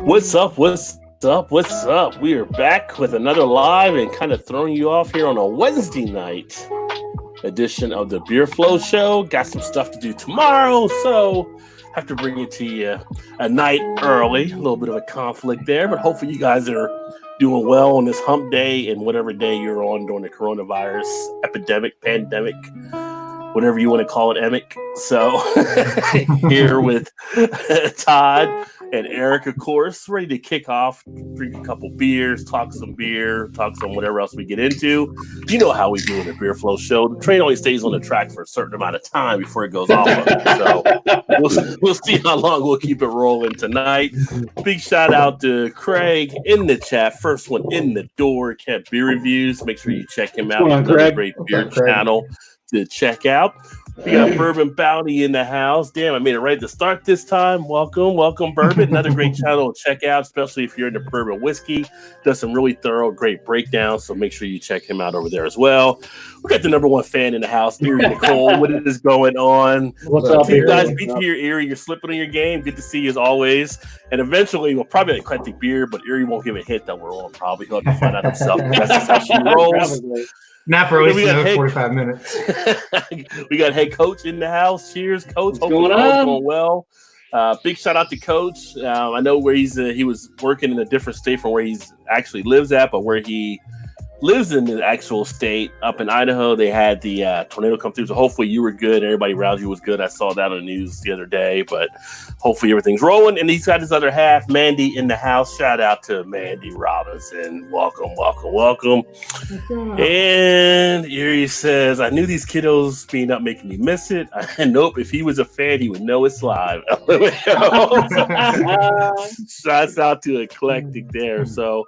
What's up? What's up? What's up? We are back with another live and kind of throwing you off here on a Wednesday night edition of the Beer Flow Show. Got some stuff to do tomorrow, so have to bring it to you a night early. A little bit of a conflict there, but hopefully you guys are doing well on this hump day and whatever day you're on during the coronavirus epidemic, pandemic, whatever you want to call it, emic. So here with Todd and Eric, of course, ready to kick off, drink a couple beers, talk some beer, talk some whatever else we get into. You know how we do in the Beer Flow Show. The train only stays on the track for a certain amount of time before it goes off of it. So we'll see how long we'll keep it rolling tonight. Big shout out to Craig in the chat. First one in the door, kept Beer Reviews. Make sure you check him out. Another great beer channel to check out. We got Bourbon Bounty in the house. Damn, I made it right to start this time. Welcome, Bourbon. Another great channel to check out, especially if you're into bourbon whiskey. Does some really thorough, great breakdowns, so make sure you check him out over there as well. We got the number one fan in the house, Erie Nicole. What is going on? What's up, you guys? Good to hear, Erie. You're slipping on your game. Good to see you as always. And eventually, we'll probably eclectic beer, but Erie won't give a hint that we're on. Probably he'll have to find out himself. That's just how she rolls. Not for at least another 45 minutes. We got head coach in the house. Cheers, coach. Hopefully all's going well. Big shout out to coach. I know where he was working in a different state from where he actually lives at, but where he lives in the actual state up in Idaho, they had the tornado come through. So hopefully you were good. Everybody around you was good. I saw that on the news the other day, but hopefully everything's rolling. And he's got his other half, Mandy, in the house. Shout out to Mandy Robinson. Welcome. And Erie says, I knew these kiddos being up making me miss it. Nope, if he was a fan, he would know it's live. Shouts out to Eclectic there. So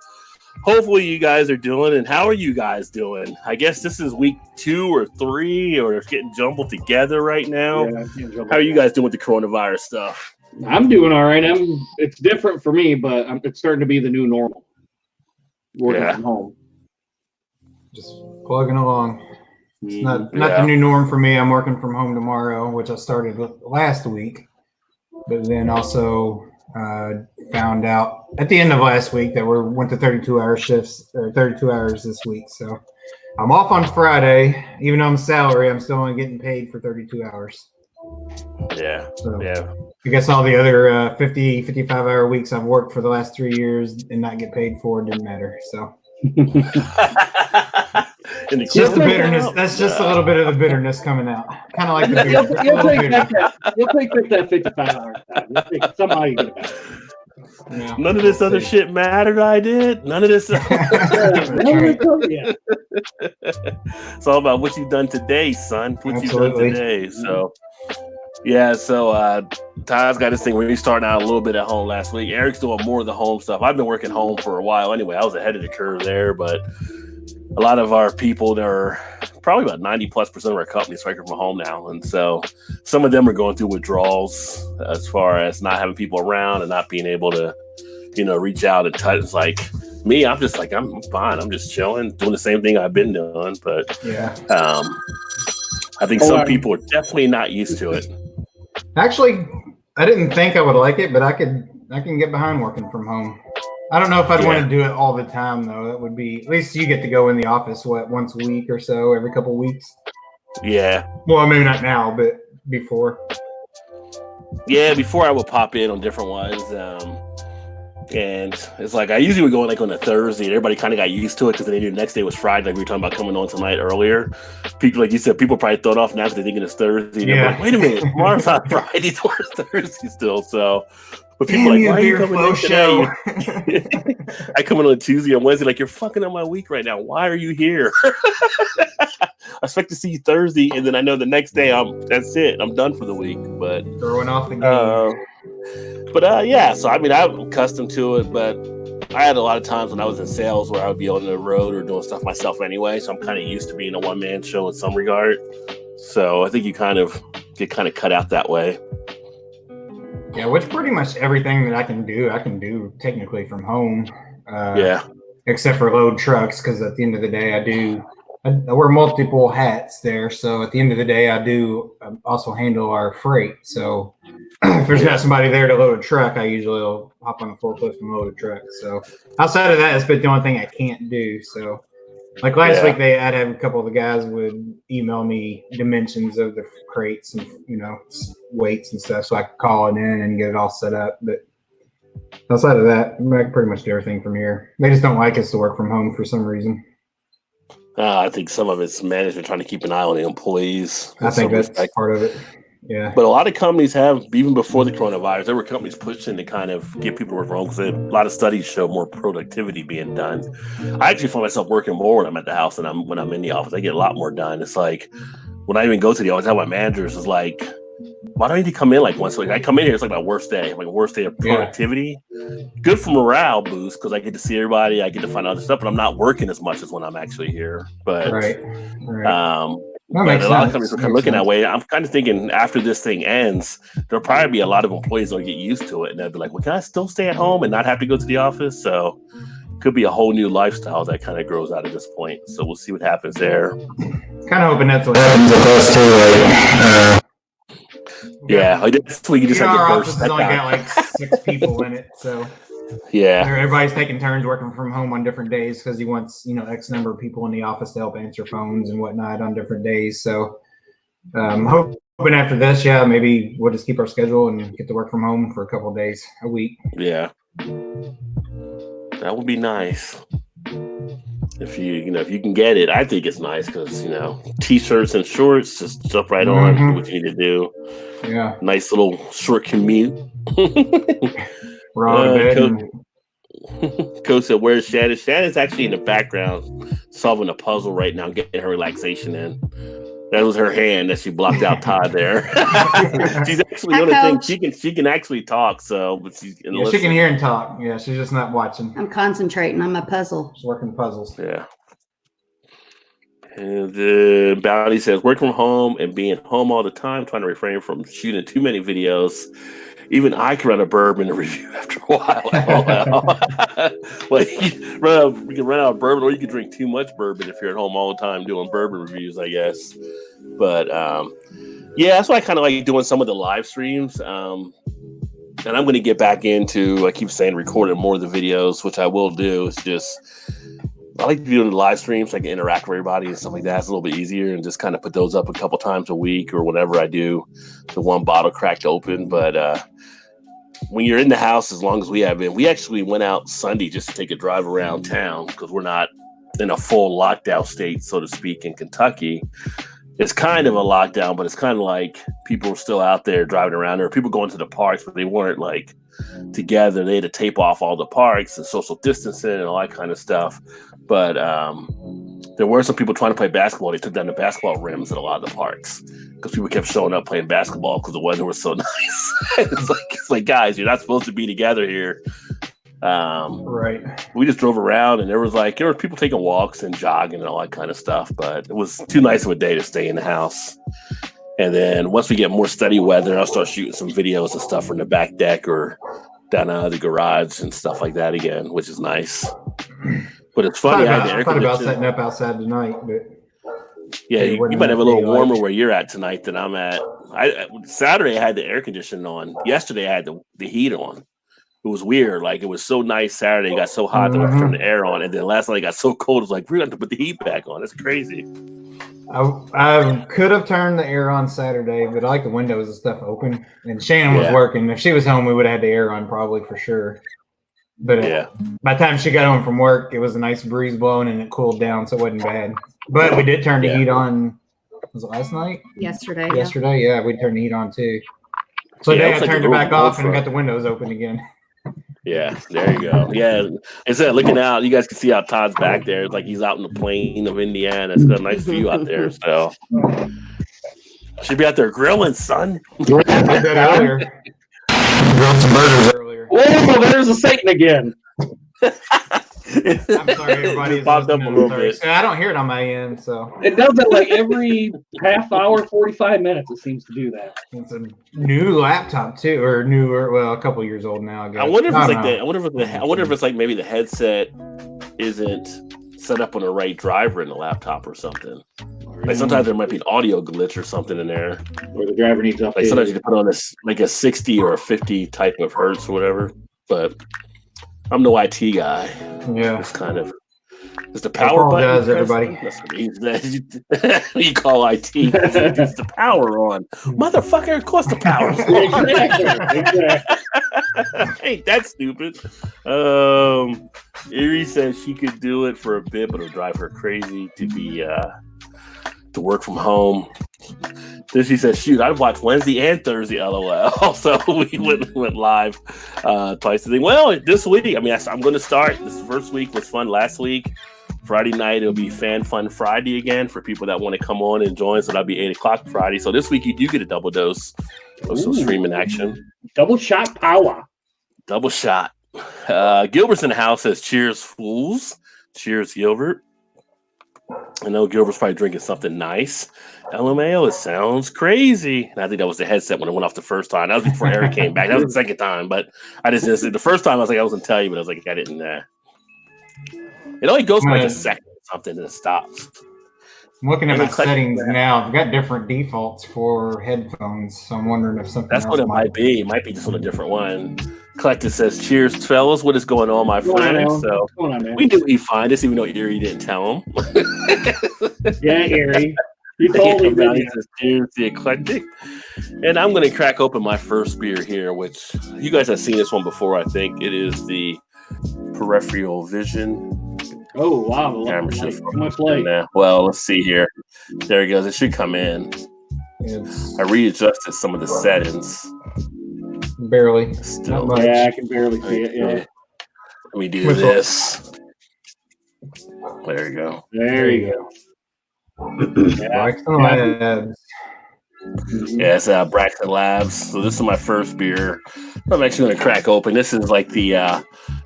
hopefully you guys are doing, and how are you guys doing? I guess this is week 2 or 3, or it's getting jumbled together right now. Yeah, how are you guys doing with the coronavirus stuff? I'm doing all right. It's different for me, but it's starting to be the new normal. Working from home. Just plugging along. It's not the new norm for me. I'm working from home tomorrow, which I started last week, but then also found out at the end of last week that we went to 32-hour shifts, or 32 hours this week. So I'm off on Friday. Even though I'm salary, I'm still only getting paid for 32 hours. Yeah. So I guess all the other 50, 55-hour weeks I've worked for the last 3 years and not get paid for didn't matter. So it's just the bitterness. That's just a little bit of the bitterness coming out. Kind of like the beer. You'll take that 55 hours. Somehow you get it back. Yeah. None of this other shit mattered. I did. None of this. It's all about what you've done today, son. What you've done today. So, Todd's got this thing where he's starting out a little bit at home last week. Eric's doing more of the home stuff. I've been working home for a while anyway. I was ahead of the curve there, but a lot of our people, they're probably about 90+% of our companies working from home now. And so some of them are going through withdrawals as far as not having people around and not being able to, reach out and touch. It's like me, I'm just like, I'm fine. I'm just chilling, doing the same thing I've been doing. But I think some people are definitely not used to it. Actually, I didn't think I would like it, but I can get behind working from home. I don't know if I'd want to do it all the time, though. That would be, at least you get to go in the office, once a week or so, every couple of weeks? Yeah. Well, maybe not now, but before. Yeah, before I would pop in on different ones. And it's like, I usually would go on a Thursday, and everybody kind of got used to it because they knew the next day was Friday, like we were talking about coming on tonight earlier. People, like you said, people probably throw it off now because they're thinking it's Thursday. And they're like, wait a minute, tomorrow's not Friday, tomorrow's Thursday still. So, but people are like, why are you coming in today? I come in on Tuesday and Wednesday, like, you're fucking up my week right now. Why are you here? I expect to see you Thursday, and then I know the next day that's it. I'm done for the week. But throwing off the game. So I mean, I'm accustomed to it, but I had a lot of times when I was in sales where I would be on the road or doing stuff myself anyway. So I'm kind of used to being a one-man show in some regard. So I think you kind of get cut out that way. Yeah, which pretty much everything that I can do technically from home. Except for load trucks, because at the end of the day, I wear multiple hats there. So at the end of the day, I do also handle our freight. So if there's not somebody there to load a truck, I usually will hop on the forklift and load a truck. So outside of that, it's been the only thing I can't do. So like last week, I'd have a couple of the guys would email me dimensions of the crates and weights and stuff, so I could call it in and get it all set up. But outside of that, I can pretty much do everything from here. They just don't like us to work from home for some reason. I think some of it's management trying to keep an eye on the employees. I think that's part of it. Yeah. But a lot of companies have, even before the coronavirus, there were companies pushing to kind of get people to work from home because a lot of studies show more productivity being done. I actually find myself working more when I'm at the house than when I'm in the office. I get a lot more done. It's like when I even go to the office, I tell my managers is like, why don't you come in like once a week? I come in here, it's like my worst day, like worst day of productivity. Yeah. Good for morale boost because I get to see everybody, I get to find out other stuff, but I'm not working as much as when I'm actually here. But right. But a lot of companies are kind of looking that way. I'm kind of thinking after this thing ends, there'll probably be a lot of employees that'll get used to it, and they'll be like, "Well, can I still stay at home and not have to go to the office?" So, could be a whole new lifestyle that kind of grows out of this point. So we'll see what happens there. Kind of hoping that's what happens with us too. Yeah, this week you just have to burst. Our office has only got like 6 people in it, so. Yeah, everybody's taking turns working from home on different days because he wants X number of people in the office to help answer phones and whatnot on different days. So hoping after this, maybe we'll just keep our schedule and get to work from home for a couple of days a week. Yeah, that would be nice if you can get it. I think it's nice because t-shirts and shorts, just jump right on, do what you need to do. Yeah, nice little short commute. Coach said, "Where's Shannon?" Shannon's actually in the background solving a puzzle right now, getting her relaxation in. That was her hand that she blocked out Todd there. She's actually on the thing. She can actually talk. So, but she can hear and talk. Yeah, she's just not watching. I'm concentrating on my puzzle. She's working puzzles. Yeah. And Bounty says, "Working from home and being home all the time, trying to refrain from shooting too many videos. Even I can run a bourbon review after a while." Well, you can run out of bourbon, or you can drink too much bourbon if you're at home all the time doing bourbon reviews, I guess. But that's why I kind of like doing some of the live streams. And I'm going to get back into, I keep saying, recording more of the videos, which I will do. It's just, I like doing the live streams so I can interact with everybody and stuff like that. It's a little bit easier, and just kind of put those up a couple times a week or whenever I do the one bottle cracked open. But when you're in the house, as long as we have been, we actually went out Sunday just to take a drive around town because we're not in a full lockdown state, so to speak, in Kentucky. It's kind of a lockdown, but it's kind of like people were still out there driving around. There were people going to the parks, but they weren't like together. They had to tape off all the parks and social distancing and all that kind of stuff. But there were some people trying to play basketball. They took down the basketball rims at a lot of the parks because people kept showing up playing basketball because the weather was so nice. It's like, guys, you're not supposed to be together here. Right. We just drove around, and there were people taking walks and jogging and all that kind of stuff. But it was too nice of a day to stay in the house. And then once we get more steady weather, I'll start shooting some videos and stuff from the back deck or down out of the garage and stuff like that again, which is nice. But it's funny. I thought about setting up outside tonight, but you might have a little warmer where you're at tonight than I'm at. Saturday I had the air conditioning on. Yesterday I had the heat on. It was weird. Like, it was so nice Saturday, it got so hot that I turned the air on, and then last night it got so cold. It's like, we're going to put the heat back on. It's crazy. I could have turned the air on Saturday, but I like the windows and stuff open. And Shannon was working. If she was home, we would have had the air on probably for sure. But by the time she got home from work, it was a nice breeze blowing and it cooled down, so it wasn't bad. But we did turn the heat on. Was it last night? Yesterday. Yeah, we turned the heat on too. So today I turned it back off and got the windows open again. Yeah, there you go. Yeah, instead of looking out, you guys can see how Todd's back there. It's like he's out in the plain of Indiana. It's got a nice view out there. So should be out there grilling, son. I did that earlier. Grilled some burgers earlier. Oh, there's a Satan again. I'm sorry, everybody. Popped up a little bit. I don't hear it on my end, so it does it like every half hour, 45 minutes. It seems to do that. It's a new laptop too, or newer. Well, a couple years old now. I guess. I wonder if it's like that. I wonder if it's like maybe the headset isn't set up on the right driver in the laptop or something. Like sometimes there might be an audio glitch or something in there. Or the driver needs updated. Like sometimes you can put on this like a 60 or a 50 type of hertz or whatever. But I'm no IT guy. Yeah. It's kind of it's the power button. Everybody. That's what you call IT. It's the power on. Motherfucker, of course the power's on. Ain't that stupid? Erie says she could do it for a bit, but it'll drive her crazy to be to work from home. Then she said, shoot, I'd watch Wednesday and Thursday, LOL. So we went live twice a day. Well, this week, I mean, I'm going to start. This first week was fun last week. Friday night, it'll be Fan Fun Friday again for people that want to come on and join. So that'll be 8 o'clock Friday. So this week, you do get a double dose of some streaming action. Double shot power. Double shot. Gilbert's in the house says, cheers, fools. Cheers, Gilbert. I know Gilbert's probably drinking something nice. LMAO, it sounds crazy. And I think that was the headset when it went off the first time. That was before Eric came back. That was the second time, but I just didn't. The first time I was like, I wasn't telling you, but I was like, I didn't. It only goes for like a second or something and it stops. I'm looking at my settings now. I've got different defaults for headphones, so I'm wondering if something. That's what it might be. It might be just on a different one. Collective says, cheers, fellas. What is going on, my friend? So we knew he'd find us, even though Erie didn't tell him. Yeah, Erie. You told him. He says, cheers, the eclectic. And I'm going to crack open my first beer here, which you guys have seen this one before, I think. It is the Peripheral Vision. Oh, wow. Much light. Well, let's see here. There it goes. It should come in. I readjusted some of the settings. Barely. Still. Yeah, I can barely see it. Yeah. Let me do this. There you go. There you go. Braxton Labs. Yeah, it's Braxton Labs. So this is my first beer. I'm actually going to crack open. This is like the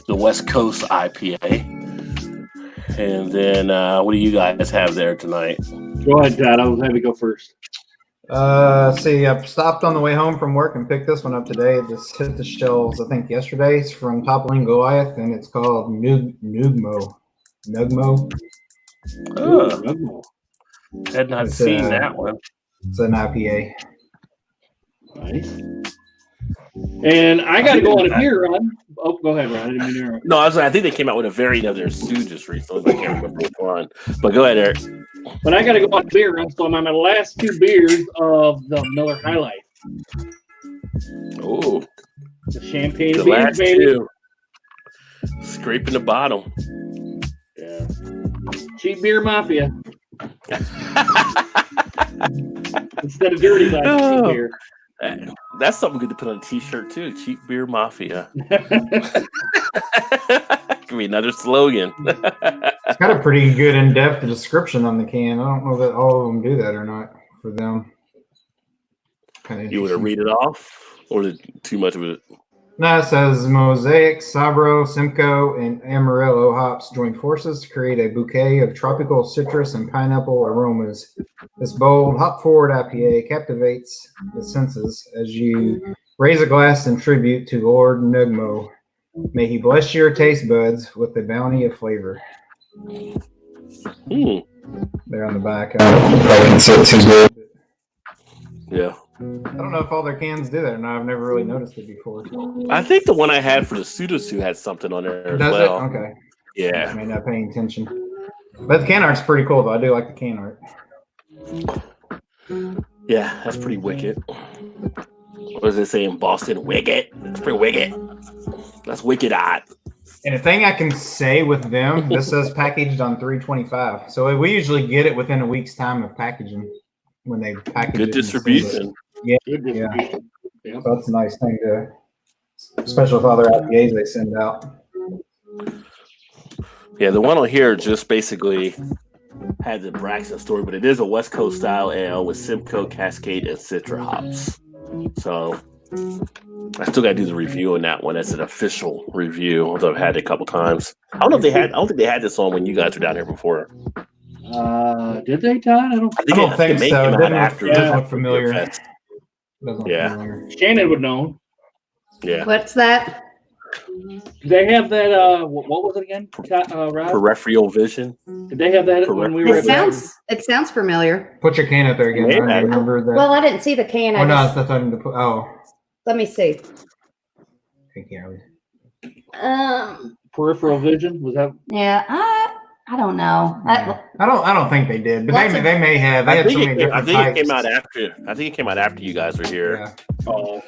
West Coast IPA. And then what do you guys have there tonight? Go ahead, Dad. I'll have you go first. See, I stopped on the way home from work and picked this one up today. It just hit the shelves, I think, yesterday. It's from Toppling Goliath, and it's called Nugmo. Oh, had not seen that one. It's an IPA. Nice. And I got to go on a beer run. Oh, go ahead, Ron. I didn't mean to interrupt. No, I think they came out with a variant of their Stooges recently. I can't remember which one. But go ahead, Eric. But I got to go on a beer run, so I'm on my last two beers of the Miller High Life. Oh, the champagne the beer, last baby. two. Scraping the bottom. Yeah. Cheap beer mafia. Instead of dirty cheap beer. That's something good to put on a t-shirt too. Cheap beer mafia. Could be another slogan. It's got a pretty good in-depth description on the can. I don't know that all of them do that or not for them. You want to read it off, or is it too much of it? No, it says Mosaic, Sabro, Simcoe, and Amarillo hops join forces to create a bouquet of tropical citrus and pineapple aromas. This bold, hop-forward IPA captivates the senses as you raise a glass in tribute to Lord Nugmo. May he bless your taste buds with the bounty of flavor. They're on the back. Probably didn't say it too good. Yeah. I don't know if all their cans do that or not. I've never really noticed it before. I think the one I had for the Sudosu had something on there as Does well. it? Okay. Yeah. I may not paying attention. But the can art's pretty cool, though. I do like the can art. Yeah, that's pretty wicked. What does it say in Boston? Wicked. It's pretty wicked. That's wicked art. And a thing I can say with them, this says packaged on 3/25. So we usually get it within a week's time of packaging when they package Good it. distribution. Yeah. Good distribution. Yeah. So that's a nice thing to, especially with other IPAs they send out. Yeah, the one on here just basically had the Braxton story, but it is a West Coast style ale with Simcoe, Cascade, and Citra hops. So I still got to do the review on that one. That's an official review, although I've had it a couple times. I don't know if they had. I don't think they had this on when you guys were down here before. Did they, Todd? I don't think so. It doesn't look familiar. Yeah. Shannon would know. Yeah. What's that? Do they have that? What was it again? Rob? Peripheral vision. Did they have that when we were? It sounds familiar. Put your can up there again. Maybe. I remember that. Well, I didn't see the can. Oh, no, that's nothing to put. Oh. Let me see. Peripheral vision, was that? Yeah, I don't know. I don't think they did, but they may have. They I had think, so many different it types. came out after. I think it came out after you guys were here. Yeah. Oh,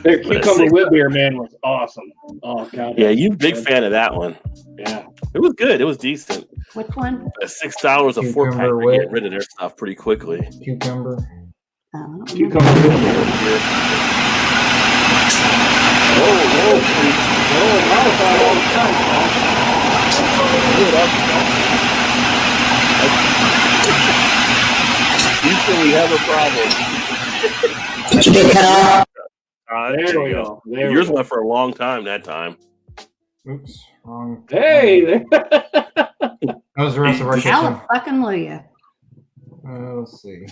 their cucumber wheat beer, man, was awesome. Oh god. Yeah, you big fan of that one. Yeah, it was good. It was decent. Which one? $6 a 4-pack. They're getting rid of their stuff pretty quickly. Cucumber. Cucumber wheat beer. Houston, we have a problem. Did you get cut off? There we go. Yours went for a long time that time. Oops, wrong. Hey, that was the rest of our kitchen. Hallelujah. Let's see.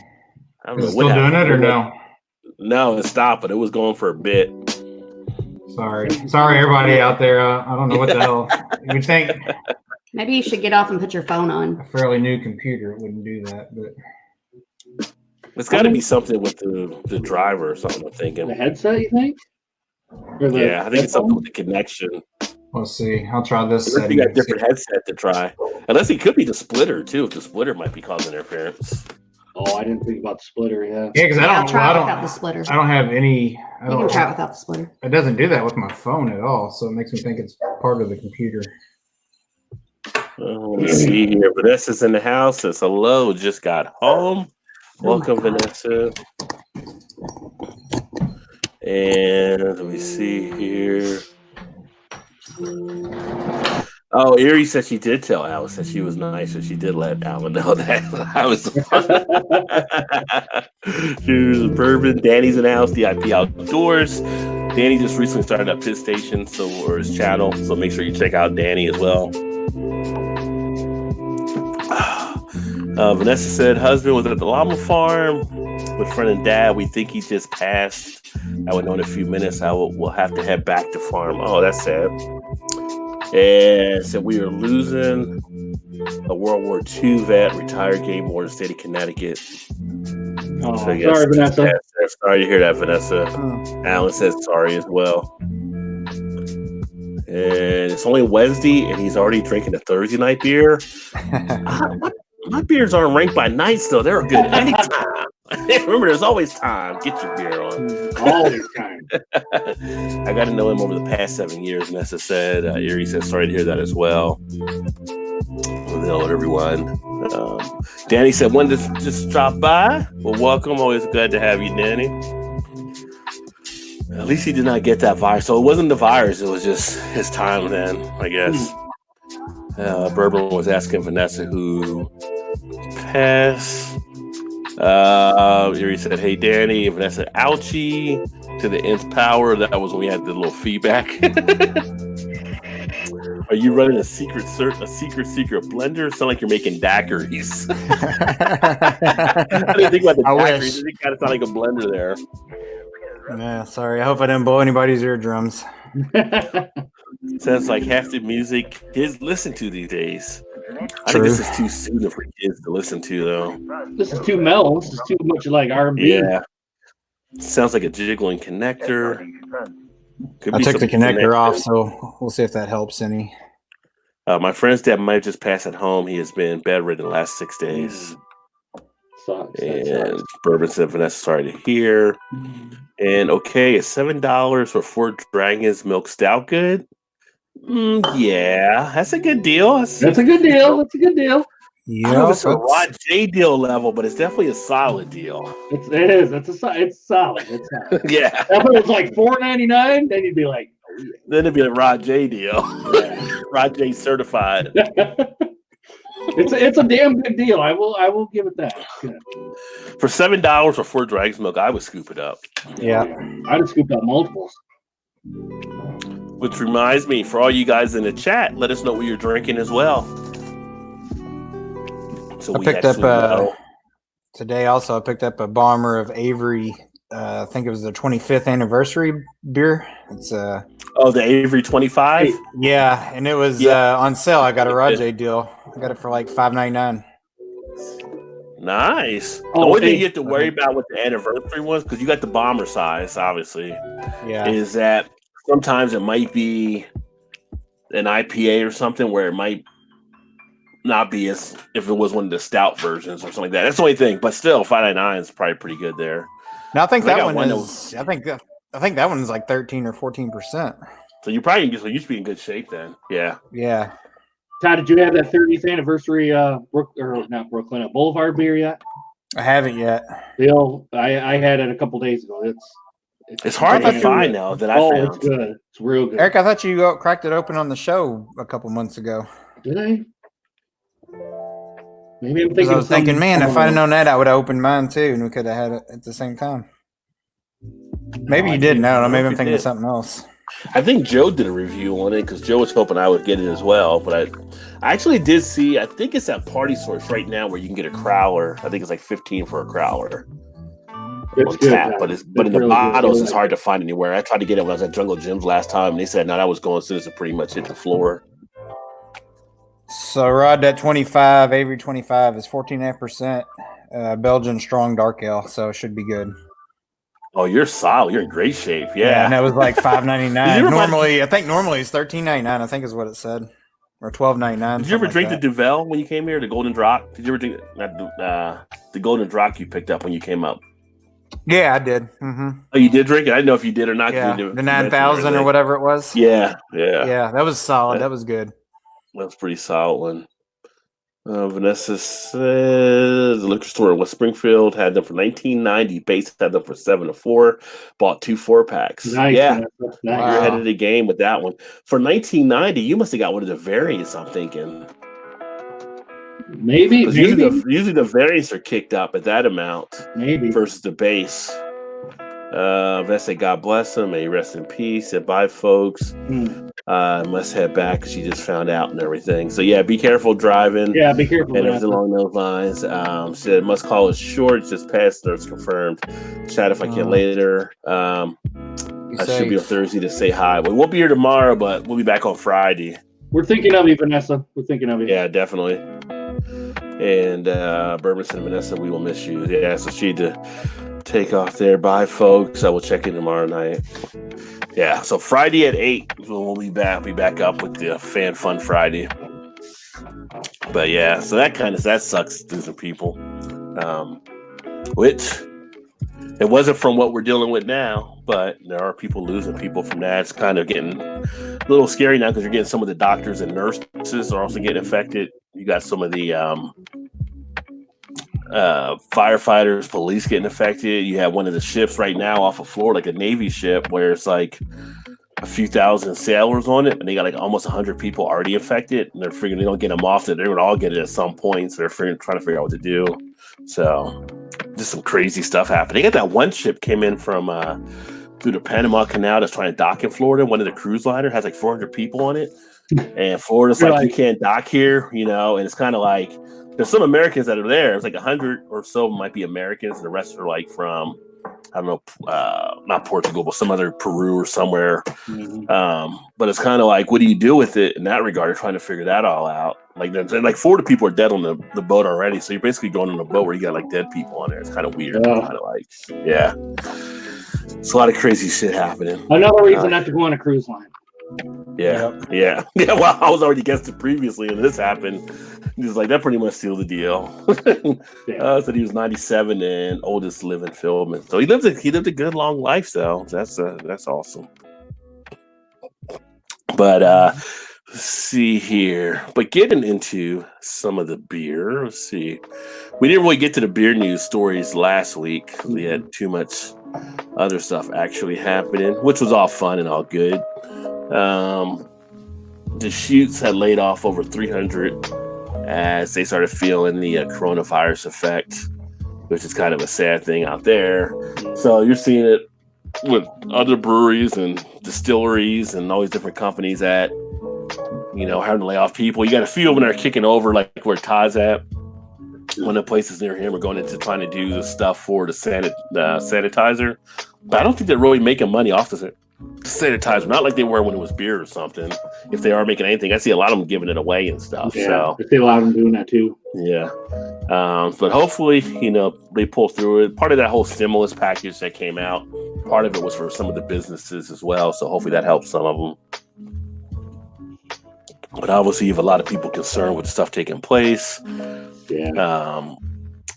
I don't Is know it still doing it or no? No, it stopped, but it was going for a bit. Sorry, everybody out there. I don't know what the hell. You would think Maybe you should get off and put your phone on. a fairly new computer wouldn't do that, but It's got to be something with the driver or something. I'm thinking. the headset, you think? Yeah, I think it's something with the connection. let's see. I'll try this Unless setting. you got a different headset to try. Unless it could be the splitter too. If the splitter might be causing interference. Oh, I didn't think about the splitter. Yeah. Yeah, because I'll try it without the splitter. I don't have any. You can try it without the splitter. It doesn't do that with my phone at all, so it makes me think it's part of the computer. Let me see here. Vanessa's in the house. Says hello. Just got home. Welcome, Vanessa. And let me see here. Oh, Erie said she did tell Alice that she was nice, so she did let Alan know that. I was. Here's bourbon. Danny's in the house. DIP Outdoors. Danny just recently started up his station, or his channel. So make sure you check out Danny as well. Vanessa said husband was at the llama farm with friend and dad. We think he just passed. I would know in a few minutes. We'll have to head back to farm. Oh, that's sad. And so we are losing a World War II vet, retired game warden, in the state of Connecticut. Oh, so, yes, sorry, Vanessa. Sorry to hear that, Vanessa. Alan says sorry as well. And it's only Wednesday, and he's already drinking a Thursday night beer. My beers aren't ranked by nights, though. They're good anytime. Remember, there's always time. Get your beer on. Always time. I got to know him over the past 7 years, Nessa said. Erie says, sorry to hear that as well. Hello, everyone. Danny said, when did just drop by? Well, welcome. Always glad to have you, Danny. At least he did not get that virus. So it wasn't the virus. It was just his time then, I guess. Bourbon was asking Vanessa who passed. Erie said, hey, Danny. And Vanessa, ouchie. To the nth power. That was when we had the little feedback. Are you running a secret blender? Sound like you're making daiquiris. I didn't think about the daiquiris. It kind of sound like a blender there. Yeah, sorry. I hope I didn't blow anybody's eardrums. Sounds like half the music kids listen to these days. I True. think this is too soon for kids to listen to, though. This is too mellow. This is too much like R&B. Yeah. Sounds like a jiggling connector. I took the connector off, so we'll see if that helps any. My friend's dad might have just passed at home. He has been bedridden the last 6 days. Sucks. And Bourbon said, Vanessa, sorry to hear. And okay, is $7 for 4 Dragons Milk Stout good? Yeah, that's a good deal. That's a good deal. That's a good deal. I don't know if it's a Rod J deal level, but it's definitely a solid deal. It is. It's solid. It's solid. Yeah. If it was like $4.99, then you'd be like, oh, yeah. Then it'd be a Rod J deal. Yeah. Rod J certified. It's a damn good deal. I will give it that. Yeah. For $7 or 4 Dragons Milk, I would scoop it up. Yeah. I'd have scooped up multiples. Which reminds me, for all you guys in the chat, let us know what you're drinking as well. So I picked up today also. I picked up a bomber of Avery I think it was the 25th anniversary beer. It's Oh, the Avery 25. yeah, and it was on sale. I got a Rajay deal. I got it for like $5.99. Nice. The Oh, only thing hey. you have to worry about with the anniversary ones, because you got the bomber size, obviously, Yeah, is that sometimes it might be an IPA or something where it might not be as if it was one of the stout versions or something like that. That's the only thing. But still, 5.99 is probably pretty good there. now I think I that got one one is. I think that one's like 13 or 14%. So you probably just used to be in good shape then. Yeah. Yeah, Todd, did you have that 30th anniversary not Brooklyn, Boulevard beer yet? I haven't yet. Bill, I had it a couple days ago. It's hard to damn find good. now that I Oh, found. it's good. It's real good. Eric, I thought you cracked it open on the show a couple months ago. Did I? Maybe I'm Because thinking. I was thinking, man, if I'd have known that, I would have opened mine too, and we could have had it at the same time. Maybe No, you didn't. I don't know. Maybe if I'm you thinking of did. something else. I think Joe did a review on it because Joe was hoping I would get it as well. But I actually did see, I think it's at Party Source right now where you can get a crowler. I think it's like 15 for a crowler It's on good, tap. guys. But It's in the really good. bottles, Really it's hard to find anywhere. I tried to get it when I was at Jungle Gyms last time, and they said, no, that was going as soon as it pretty much hit the floor. So Rod, that 25 Avery 25 is 14.5% Belgian strong dark ale, so it should be good. Oh, you're solid. You're in great shape. Yeah. And that was like $5.99. Did Normally, I think it's $13.99. I think is what it said, or $12.99. Did you ever drink the Duvel when you came here, the Golden Drock? Did you ever drink the Golden Drock you picked up when you came up? Yeah, I did. Mm-hmm. Oh, you did drink it? I didn't know if you did or not. Yeah, the 9,000 or whatever it was. Yeah. Yeah, that was solid. That was good. That was a pretty solid one. Vanessa says the liquor store in West Springfield had them for $19.90. Base had them for $7 Bought 2 4-packs. Nice. Yeah, Nice. you're ahead of the game with that one. For $19.90, you must have got one of the variants. I'm thinking Maybe. Usually the variants are kicked up at that amount. Maybe versus the base. Vanessa, God bless him. May he rest in peace. Said bye, folks. Must head back because she just found out and everything. So yeah, be careful driving. Yeah, be careful. And everything along those lines. Said must call it short. Just passed. It's confirmed. Chat if I can later. I should be on Thursday to say hi. We won't be here tomorrow, but we'll be back on Friday. We're thinking of you, Vanessa. We're thinking of you. Yeah, definitely. And Bourbon and Vanessa, we will miss you. Yeah, so she had to take off there. Bye, folks. I will check in tomorrow night. Yeah, so Friday at 8, we'll be back up with the Fan Fun Friday. But yeah, so that sucks to some people. Which it wasn't from what we're dealing with now, but there are people losing people from that. It's kind of getting a little scary now because you're getting some of the doctors and nurses are also getting infected. You got some of the firefighters, police getting affected. You have one of the ships right now off of Florida, like a Navy ship, where it's like a few thousand sailors on it, and they got like almost 100 people already infected, and they're figuring they don't get them off, that they're gonna all get it at some point. So they're trying to figure out what to do. So just some crazy stuff happening. They got that one ship came in from through the Panama Canal that's trying to dock in Florida. One of the cruise liner has like 400 people on it, and Florida's like, you can't dock here, you know. And it's kind of like there's some Americans that are there. It's like 100 or so might be Americans, and the rest are like from, I don't know, not Portugal, but some other Peru or somewhere. Mm-hmm. But it's kind of like, what do you do with it in that regard? You're trying to figure that all out. Like 40 people are dead on the boat already. So you're basically going on a boat where you got like dead people on there. It's kind of weird. Kind of like, yeah. It's a lot of crazy shit happening. Another reason not to go on a cruise line. Yeah. Well, I was already guessing previously, and this happened. He was like, that pretty much sealed the deal. Said he was 97 and oldest living filmman. So he lived a good long life, though. That's awesome. But let's see here. But getting into some of the beer, let's see. We didn't really get to the beer news stories last week. We had too much other stuff actually happening, which was all fun and all good. The Shoots had laid off over 300 as they started feeling the coronavirus effect, which is kind of a sad thing out there. So you're seeing it with other breweries and distilleries and all these different companies that, you know, having to lay off people. You got a few of them that are kicking over, like where Todd's at. one of the places near him are going into trying to do the stuff for the sanitizer, but I don't think they're really making money off the sanitizer. Not like they were when it was beer or something. If they are making anything, I see a lot of them giving it away and stuff. Yeah, so I see a lot of them doing that too. yeah, but hopefully, they pull through it. Part of that whole stimulus package that came out, part of it was for some of the businesses as well. So hopefully that helps some of them. But obviously, you have a lot of people concerned with stuff taking place. Yeah.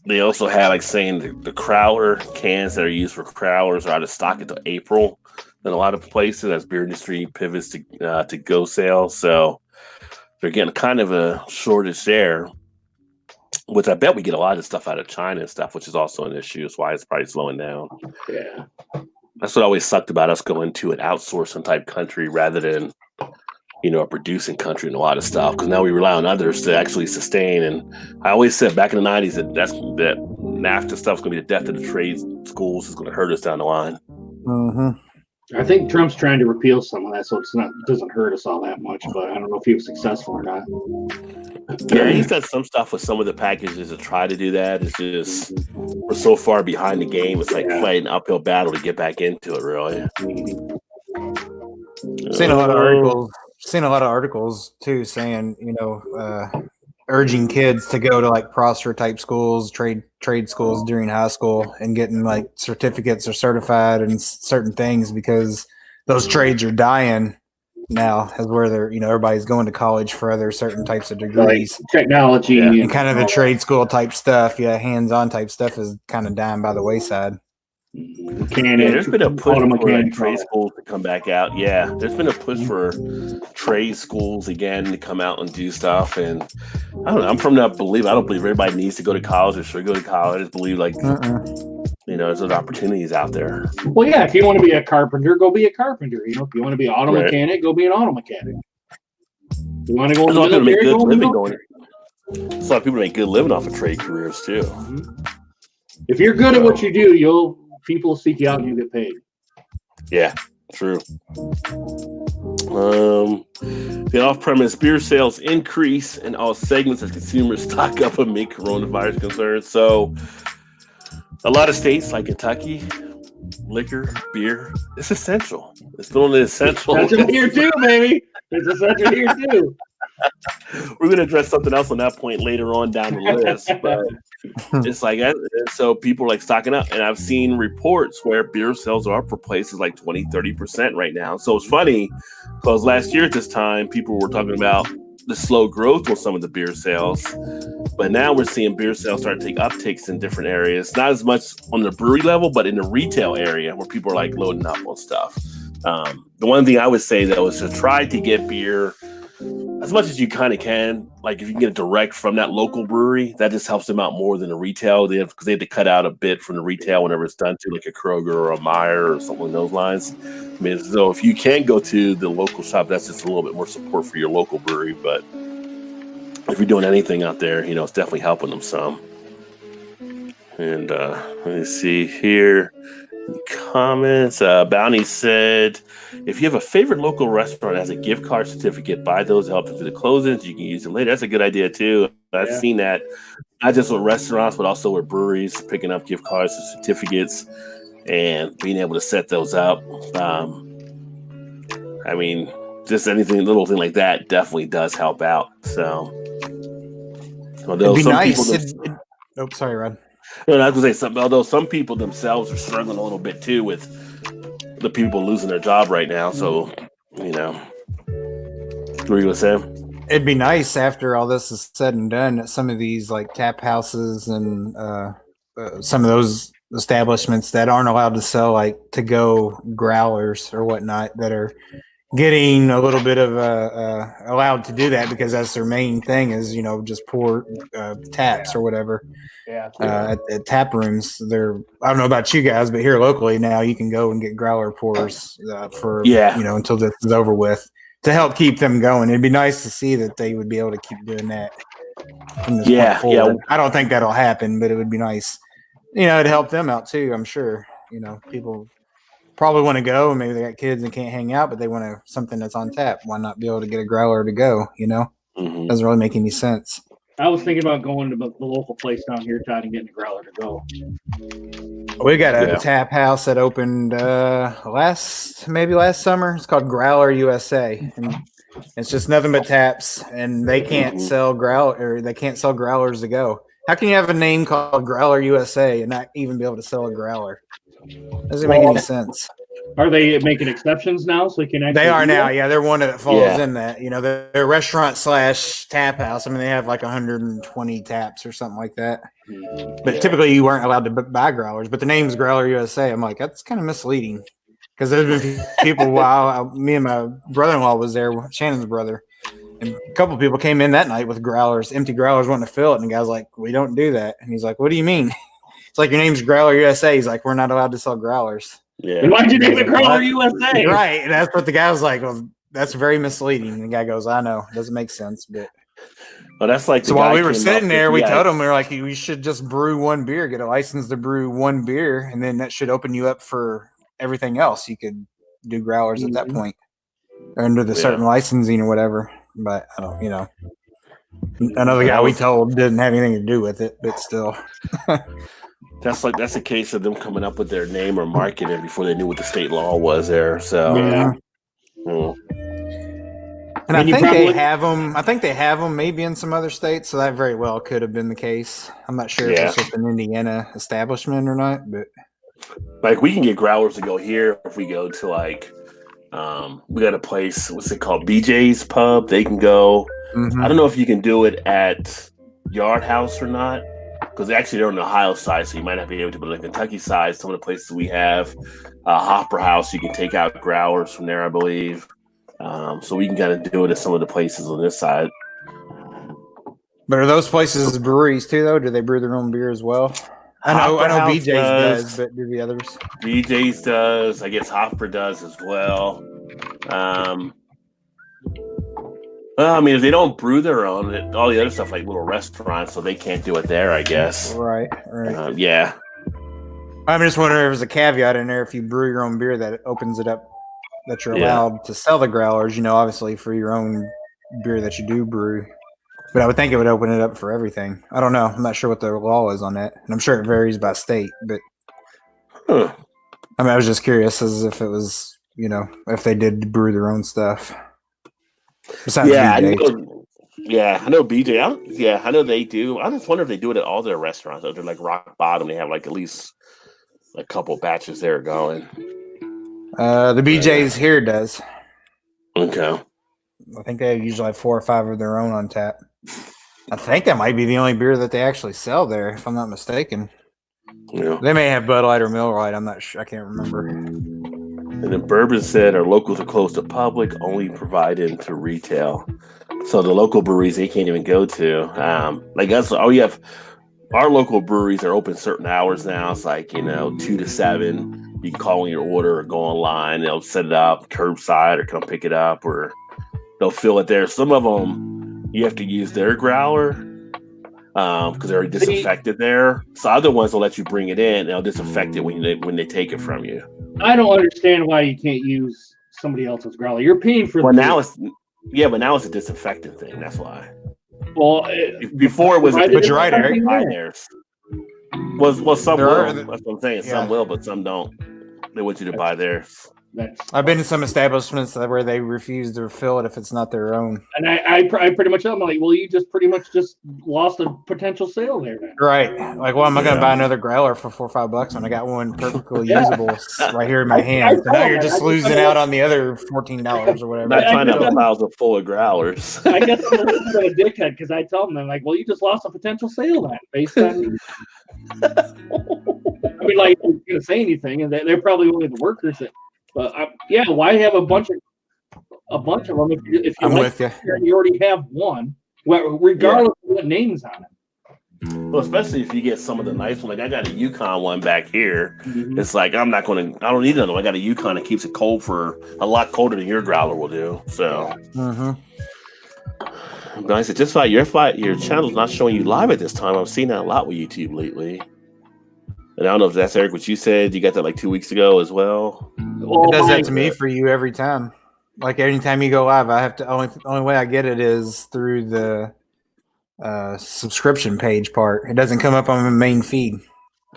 They also had saying the crowler cans that are used for crowlers are out of stock until April in a lot of places as beer industry pivots to go sales. So they're getting kind of a shortage there, which I bet we get a lot of stuff out of China and stuff, which is also an issue. That's why it's probably slowing down. Yeah. That's what always sucked about us going to an outsourcing type country rather than a producing country in a lot of stuff, because now we rely on others to actually sustain. And I always said back in the 90s that NAFTA stuff is going to be the death of the trade schools. Is going to hurt us down the line. Mm-hmm. I think Trump's trying to repeal some of that, so it doesn't hurt us all that much. But I don't know if he was successful or not. Yeah, he's got some stuff with some of the packages to try to do that. It's just we're so far behind the game. It's like fighting an uphill battle to get back into it. Really, Seen a lot of articles too saying, urging kids to go to Prosser type schools, trade schools during high school and getting certificates or certified in certain things, because those trades are dying now, as where they're, everybody's going to college for other certain types of degrees. Technology and kind of the trade school type stuff. Yeah. Hands-on type stuff is kind of dying by the wayside. There's been a push for trade schools to come back out. Yeah, there's been a push for trade schools again to come out and do stuff. And I don't know. I'm from that belief. I don't believe everybody needs to go to college or should go to college. I just believe there's those opportunities out there. Well, yeah. If you want to be a carpenter, go be a carpenter. If you want to be an auto mechanic, go be an auto mechanic. If you want to go into the military, go in the military. There's a lot of people make good living off of trade careers too. If you're good at what you do, people seek you out and you get paid. Yeah, true. The off-premise beer sales increase in all segments as consumers stock up amid coronavirus concerns. So, a lot of states like Kentucky, liquor, beer, it's essential. It's still an essential. That's here too, baby. It's essential here too. We're going to address something else on that point later on down the list, but it's so people are stocking up. And I've seen reports where beer sales are up for places 20-30% right now. So it's funny because last year at this time, people were talking about the slow growth on some of the beer sales, but now we're seeing beer sales start to take upticks in different areas, not as much on the brewery level, but in the retail area where people are loading up on stuff. The one thing I would say though is to try to get beer as much as you kind of can. If you can get it direct from that local brewery, that just helps them out more than the retail. Because they have to cut out a bit from the retail whenever it's done to a Kroger or a Meijer or something along those lines. So if you can go to the local shop, that's just a little bit more support for your local brewery. But if you're doing anything out there, it's definitely helping them some. And let me see here. Comments. Bounty said, if you have a favorite local restaurant that has a gift card certificate, buy those to help them through the closings. You can use them later. That's a good idea too. I've seen that not just with restaurants, but also with breweries picking up gift cards and certificates and being able to set those up. Just anything, little thing like that definitely does help out. So, although it'd be some nice. people Sorry, Rod. No, I was going to say something. Although some people themselves are struggling a little bit too with the people losing their job right now. So, what were you going to say? It'd be nice after all this is said and done that some of these tap houses and some of those establishments that aren't allowed to sell to-go growlers or whatnot that are getting a little bit of allowed to do that because that's their main thing is just pour taps or whatever. At tap rooms. I don't know about you guys, but here locally now you can go and get growler pours for until this is over with to help keep them going. It'd be nice to see that they would be able to keep doing that from this point forward. I don't think that'll happen, but it would be nice. It'd help them out too. I'm sure. People probably want to go, and maybe they got kids and can't hang out, but they want something that's on tap. Why not be able to get a growler to go? Mm-hmm. Doesn't really make any sense. I was thinking about going to the local place down here, Todd, and getting a growler to go. We got a tap house that opened last summer. It's called Growler USA, and it's just nothing but taps. And they can't sell they can't sell growlers to go. How can you have a name called Growler USA and not even be able to sell a growler? Doesn't make any sense. Are they making exceptions now so you can actually? They are now, yeah. They're one that falls in that. You know, they're restaurant / tap house. I mean, they have like 120 taps or something like that. But typically, you weren't allowed to buy growlers. But the name's Growler USA. I'm like, that's kind of misleading because there's been people while me and my brother-in-law was there, Shannon's brother, and a couple people came in that night with growlers, empty growlers, wanting to fill it, and the guy's like, "We don't do that." And he's like, "What do you mean?" It's like, your name's Growler USA. He's like, "We're not allowed to sell growlers." Yeah. Why'd you name it Growler USA? Right. And that's what the guy was like. Well, that's very misleading. And the guy goes, I know. It doesn't make sense. But that's like so while we were sitting there, we told him, we were like, we should just brew one beer, get a license to brew one beer, and then that should open you up for everything else. You could do growlers at that point under the certain licensing or whatever. But I don't, another guy we told didn't have anything to do with it, but still. That's a case of them coming up with their name or marketing before they knew what the state law was there. So, and I think they have them. I think they have them maybe in some other states. So that very well could have been the case. I'm not sure if it's just an Indiana establishment or not, but like we can get growlers to go here if we go to we got a place. What's it called? BJ's Pub. They can go. I don't know if you can do it at Yard House or not. Because actually they're on the Ohio side, so you might not be able to. But on the Kentucky side, some of the places we have, Hopper House, you can take out growlers from there, I believe. So we can kind of do it at some of the places on this side. But are those places breweries too, though? Do they brew their own beer as well? I know BJ's does, but do the others? BJ's does. I guess Hopper does as well. Well, I mean, if they don't brew their own, all the other stuff like little restaurants, so they can't do it there, I guess. Right. Yeah. I'm just wondering if there's a caveat in there if you brew your own beer that it opens it up that you're allowed to sell the growlers, obviously for your own beer that you do brew. But I would think it would open it up for everything. I don't know. I'm not sure what the law is on that. And I'm sure it varies by state, but I mean, I was just curious as if it was, if they did brew their own stuff. Besides I BJ. know BJ. I know they do. I just wonder if they do it at all their restaurants. If they're like Rock Bottom, they have like at least a couple batches there going. The BJ's here does. Okay. I think they usually have 4 or 5 of their own on tap. I think that might be the only beer that they actually sell there, if I'm not mistaken. Yeah. They may have Bud Light or Miller Lite. I'm not sure. I can't remember. And then Bourbon said our locals are closed to public, only provided to retail. So the local breweries they can't even go to. Like us, our local breweries are open certain hours now. It's like 2 to 7. You can call in your order or go online. They'll set it up curbside or come pick it up, or they'll fill it there. Some of them you have to use their growler because they're already disinfected there. So other ones will let you bring it in and they'll disinfect it when they take it from you. I don't understand why you can't use somebody else's growler. You're paying for. But now it's a disinfectant thing. That's why. Well, before it was. But you're right, Eric. Well, some will. That's what I'm saying. Some will, but some don't. They want you to buy theirs. I've been to some establishments where they refuse to fill it if it's not their own. And I pretty much tell them, like, well, you just pretty much just lost a potential sale there. Then. Right. Like, well, am I going to buy another growler for $4 or $5 when I got one perfectly usable right here in my hand? So now you're just losing out on the other $14 or whatever. Not trying to have miles full of growers. I guess I'm a little bit of a dickhead because I tell them, I'm like, well, you just lost a potential sale then based on. I mean, like, I'm going to say anything, and they're probably only the workers that. But why have a bunch of them if you with you. You already have one, regardless of what name's on it. Well, especially if you get some of the nice ones. Like I got a Yukon one back here. Mm-hmm. It's like I don't need another one. I got a Yukon that keeps it cold for a lot colder than your growler will do. So, Nice. It's just like your channel's not showing you live at this time. I'm seeing that a lot with YouTube lately. And I don't know if that's Eric what you said. You got that like 2 weeks ago as well. It does that to me for you every time. Like anytime you go live, I have to only way I get it is through the subscription page part. It doesn't come up on the main feed.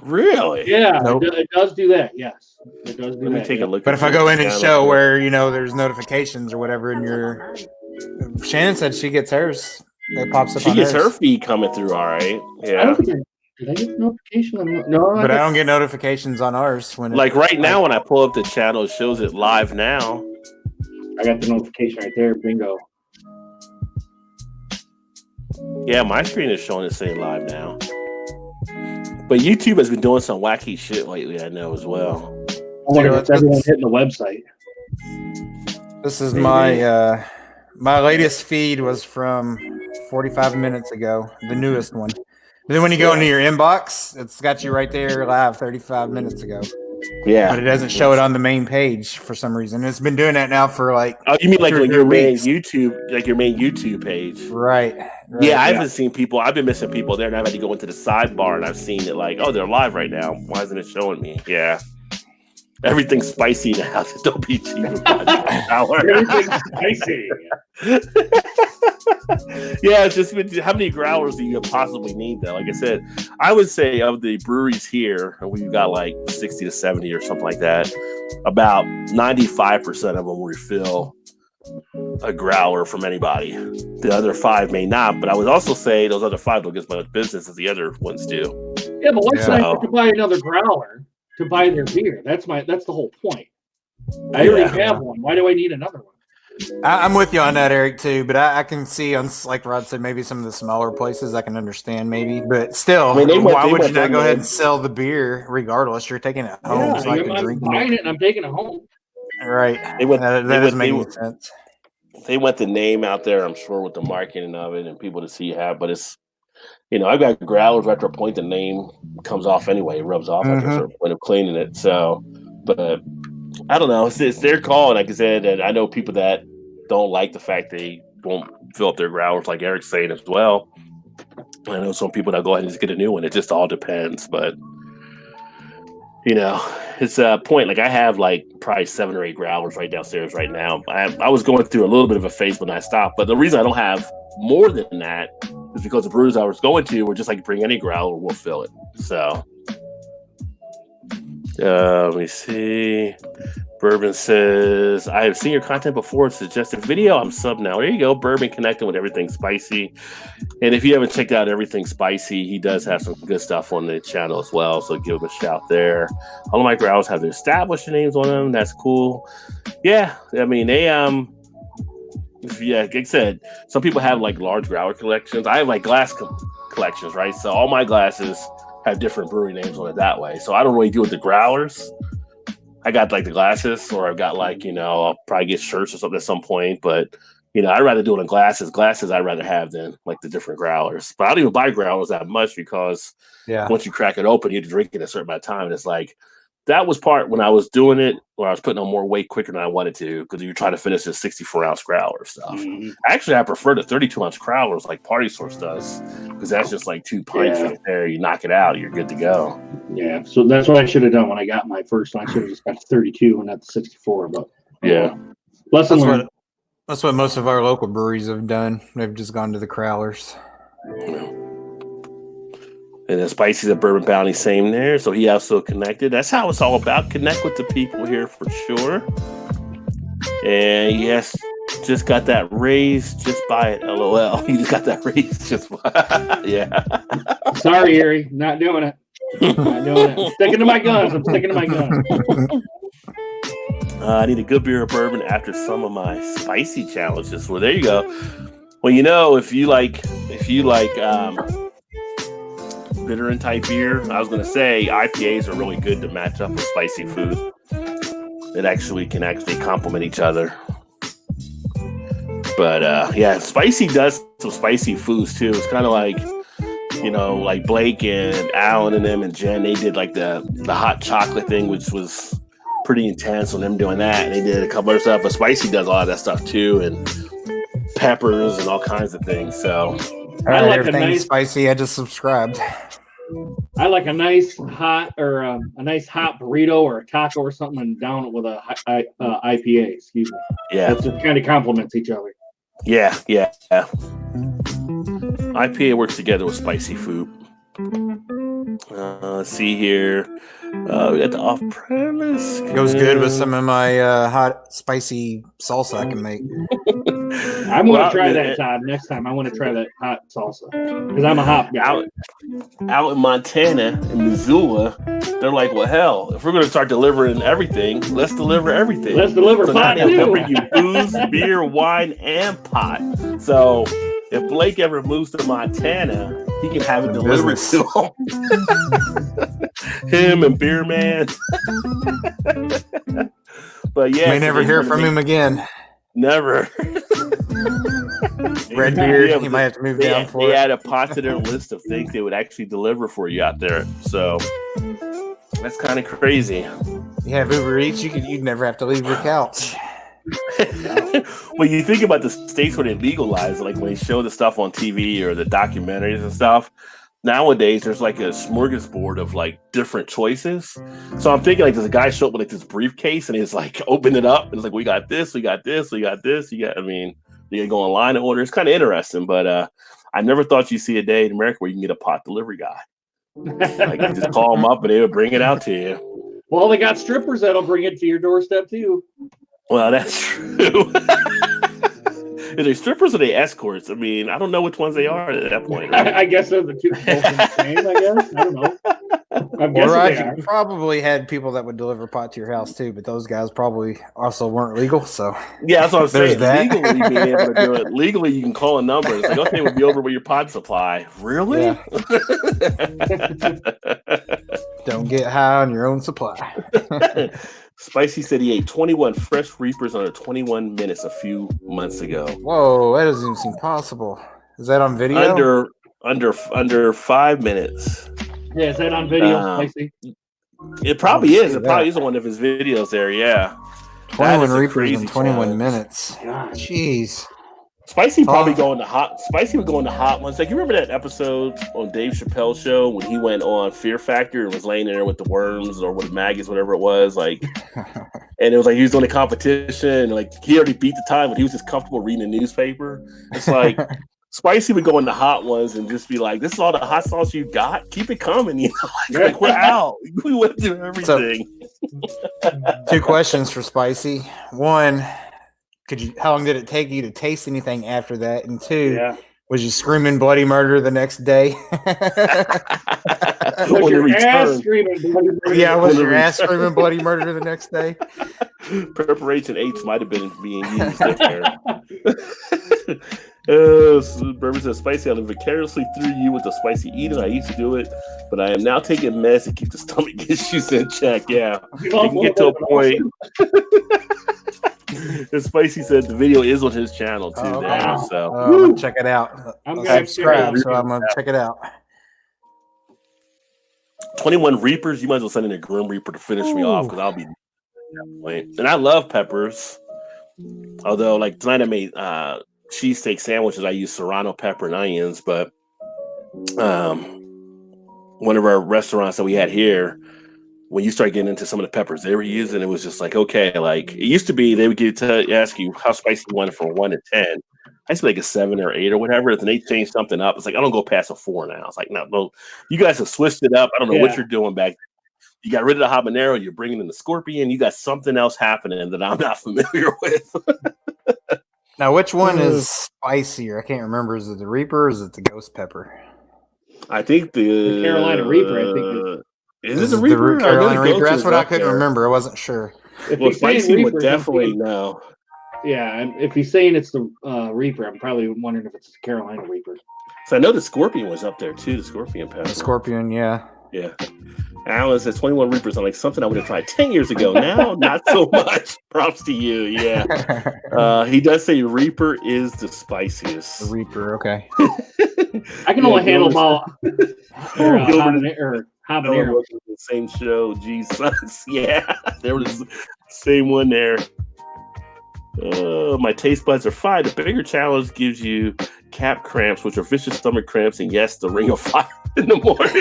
Really? Yeah, Nope. it does do that. Yes, it does do Let me that. take a look. But at if I go in and channel show here. where, you know, there's notifications or whatever in your... Shannon said she gets hers. It pops up She on gets her hers. feed coming through, all right. I Yeah. don't think did I get notification? No, But I don't get notifications on ours. When Like right now, when I pull up the channel, it shows it live now. I got the notification right there. Bingo. Yeah, my screen is showing it saying live now. But YouTube has been doing some wacky shit lately, I know as well. I wonder if it's everyone hitting the website. This is my my latest feed was from 45 minutes ago, the newest one. But then when you go into your inbox, it's got you right there live 35 minutes ago. Yeah. But it doesn't show it on the main page for some reason. It's been doing that now for like... Oh, you mean like 2 or when 3 your main weeks. YouTube, like your main YouTube page? Right. Yeah, I haven't seen people. I've been missing people there, and I've had to go into the sidebar, and I've seen it like, oh, they're live right now. Why isn't it showing me? Yeah. Everything's spicy now. Don't be cheap about it. Everything's spicy. Yeah, it's just how many growlers do you possibly need though? Like I said, I would say of the breweries here, we've got like 60 to 70 or something like that. About 95% of them refill a growler from anybody. The other 5 may not, but I would also say those other 5 don't get as much business as the other ones do. Yeah, but what's Yeah. nice to buy another growler to buy their beer? That's the whole point. I already have one. Why do I need another one? I'm with you on that, Eric, too. But I can see, on, like Rod said, maybe some of the smaller places I can understand, maybe. But still, I mean, why would you not go ahead and sell the beer regardless? You're taking it home. Yeah, so I can I'm drink buying it and I'm taking it home. Right. That doesn't make any sense. They want the name out there, I'm sure, with the marketing of it and people to see how. But it's, you know, I've got growlers after a point the name comes off anyway. It rubs off after a certain point of cleaning it. So, but I don't know. It's their call. And like I said, and I know people that don't like the fact they won't fill up their growlers, like Eric's saying as well. I know some people that go ahead and just get a new one. It just all depends. But, you know, it's a point. Like I have like probably 7 or 8 growlers right downstairs right now. I was going through a little bit of a phase when I stopped. But the reason I don't have more than that is because the brews I was going to were just like, bring any growler, we'll fill it. So, let me see. Bourbon says, I have seen your content before. Suggested video. I'm sub now. There you go. Bourbon connecting with Everything Spicy. And if you haven't checked out Everything Spicy, he does have some good stuff on the channel as well. So give him a shout there. All of my growlers have their established names on them. That's cool. Yeah. I mean, they, yeah, like I said, some people have like large growler collections. I have like glass collections, right? So all my glasses have different brewery names on it that way. So I don't really deal with the growlers. I got like the glasses, or I've got like, you know, I'll probably get shirts or something at some point. But, you know, I'd rather do it in glasses. Glasses I'd rather have than like the different growlers. But I don't even buy growlers that much because once you crack it open, you have to drink it a certain amount of time. And it's like, that was part when I was doing it, where I was putting on more weight quicker than I wanted to, because you're trying to finish the 64-ounce growler stuff. Actually, I prefer the 32-ounce growlers like Party Source does, because that's just like 2 pints right there. You knock it out, you're good to go. Yeah, so that's what I should have done when I got my first one. I should have just got 32 and not the 64. But lesson learned. That's what most of our local breweries have done. They've just gone to the growlers. And then Spicy's a Bourbon Bounty, same there. So he also connected. That's how it's all about. Connect with the people here for sure. And yes, just got that raise. Just buy it. LOL. You just got that raise. Just yeah. Sorry, Ari. Not doing it. Not doing it. I'm sticking to my guns. I need a good beer or bourbon after some of my spicy challenges. Well, there you go. Well, you know, if you like bitter and type beer, I was going to say IPAs are really good to match up with spicy food. It can actually complement each other. But yeah, spicy does some spicy foods too. It's kind of like, you know, like Blake and Alan and them and Jen, they did like the hot chocolate thing, which was pretty intense on them doing that. And they did a couple other stuff, but Spicy does a lot of that stuff too, and peppers and all kinds of things. So I like everything spicy. I just subscribed. I like a nice hot or a nice hot burrito or a taco or something, and down it with a IPA. Excuse me. Yeah, that just kind of complements each other. Yeah. IPA works together with spicy food. Let's see here. We got the off-premise. Goes good with some of my hot, spicy salsa I can make. I'm going to try that, Todd. Next time, I want to try that hot salsa because I'm a hop guy. Out in Montana, in Missoula, they're like, well, hell, if we're going to start delivering everything, let's deliver everything. Let's deliver pot now too. They'll bring you booze, beer, wine, and pot. So if Blake ever moves to Montana, he can have it delivered to him. Him and Beer Man. But yeah, may never hear from him again. Never. Redbeard, he might have to move down for it. They add a pot to their list of things they would actually deliver for you out there. So that's kind of crazy. You have Uber Eats, you'd never have to leave your couch. When you think about the states where they legalize, like when they show the stuff on TV or the documentaries and stuff, nowadays there's like a smorgasbord of like different choices. So I'm thinking like there's a guy show up with like this briefcase and he's like open it up and it's like we got this, we got this, we got this. You can go online and order. It's kind of interesting, but I never thought you'd see a day in America where you can get a pot delivery guy. Like you just call them up and they would bring it out to you. Well, they got strippers that'll bring it to your doorstep too. Well, that's true. Are they strippers or they escorts? I mean, I don't know which ones they are at that point. Right? I guess they're the two both in the same, I guess. I don't know. Or you probably had people that would deliver pot to your house too, but those guys probably also weren't legal. So yeah, that's what I'm saying. That. Legally, being able to do it. Legally, you can call a number. It's like, okay, we'll be over with your pot supply. Really? Yeah. Don't get high on your own supply. Spicy said he ate 21 fresh Reapers under 21 minutes a few months ago. Whoa, that doesn't even seem possible. Is that on video? Under 5 minutes. Yeah, is that on video, Spicy? It probably is. It probably is one of his videos there, yeah. 21 Reapers in 21 challenge. minutes. God. Jeez. Spicy probably going to hot. Spicy would go into hot ones. Like you remember that episode on Dave Chappelle's show when he went on Fear Factor and was laying there with the worms or with maggots, whatever it was. Like, and it was like he was doing a competition. And like he already beat the time, but he was just comfortable reading the newspaper. It's like Spicy would go into hot ones and just be like, "This is all the hot sauce you got. Keep it coming." You know, like we're out. We went through everything. So, 2 questions for Spicy. 1. How long did it take you to taste anything after that? And 2, was you screaming bloody murder the next day? Was your ass screaming bloody murder? Yeah, was your ass screaming bloody murder the next day? Preparation H might have been being used there. Burger says, Spicy, I live vicariously through you with the spicy eating. I used to do it, but I am now taking meds to keep the stomach issues in check. Yeah, you can get to a point. And Spicy said the video is on his channel too. Oh, there, so I'm gonna check it out. I'm I'll gonna subscribe, so I'm gonna check it out. 21 Reapers. You might as well send in a Grim Reaper to finish me off because I'll be. And I love peppers. Although, like tonight, I made cheesesteak sandwiches. I use serrano pepper and onions, but one of our restaurants that we had here, when you start getting into some of the peppers they were using, it was just like, okay, like it used to be they would ask you how spicy you wanted from 1 to 10. I used to be like a 7 or 8 or whatever. And they changed something up. It's like, I don't go past a 4 now. It's like, no, you guys have switched it up. I don't know what you're doing back there. You got rid of the habanero. You're bringing in the scorpion. You got something else happening that I'm not familiar with. Now, which one is spicier? I can't remember. Is it the Reaper or is it the Ghost Pepper? I think the Carolina Reaper, I think is it the Reaper? Carolina Reaper. That's what I couldn't remember. I wasn't sure. Well, Spicy would definitely know. Yeah, and if he's saying it's the Reaper, I'm probably wondering if it's the Carolina Reaper. So I know the Scorpion was up there too. The Scorpion pepper. The Scorpion, yeah. Yeah. Alan says 21 Reapers. I'm like, something I would have tried 10 years ago. Now, not so much. Props to you. Yeah. He does say Reaper is the spiciest. The Reaper, okay. I can only handle about habanero. The same show. Jesus. Yeah. There was the same one there. My taste buds are fine. The bigger challenge gives you cap cramps, which are vicious stomach cramps, and yes, the ring of fire in the morning.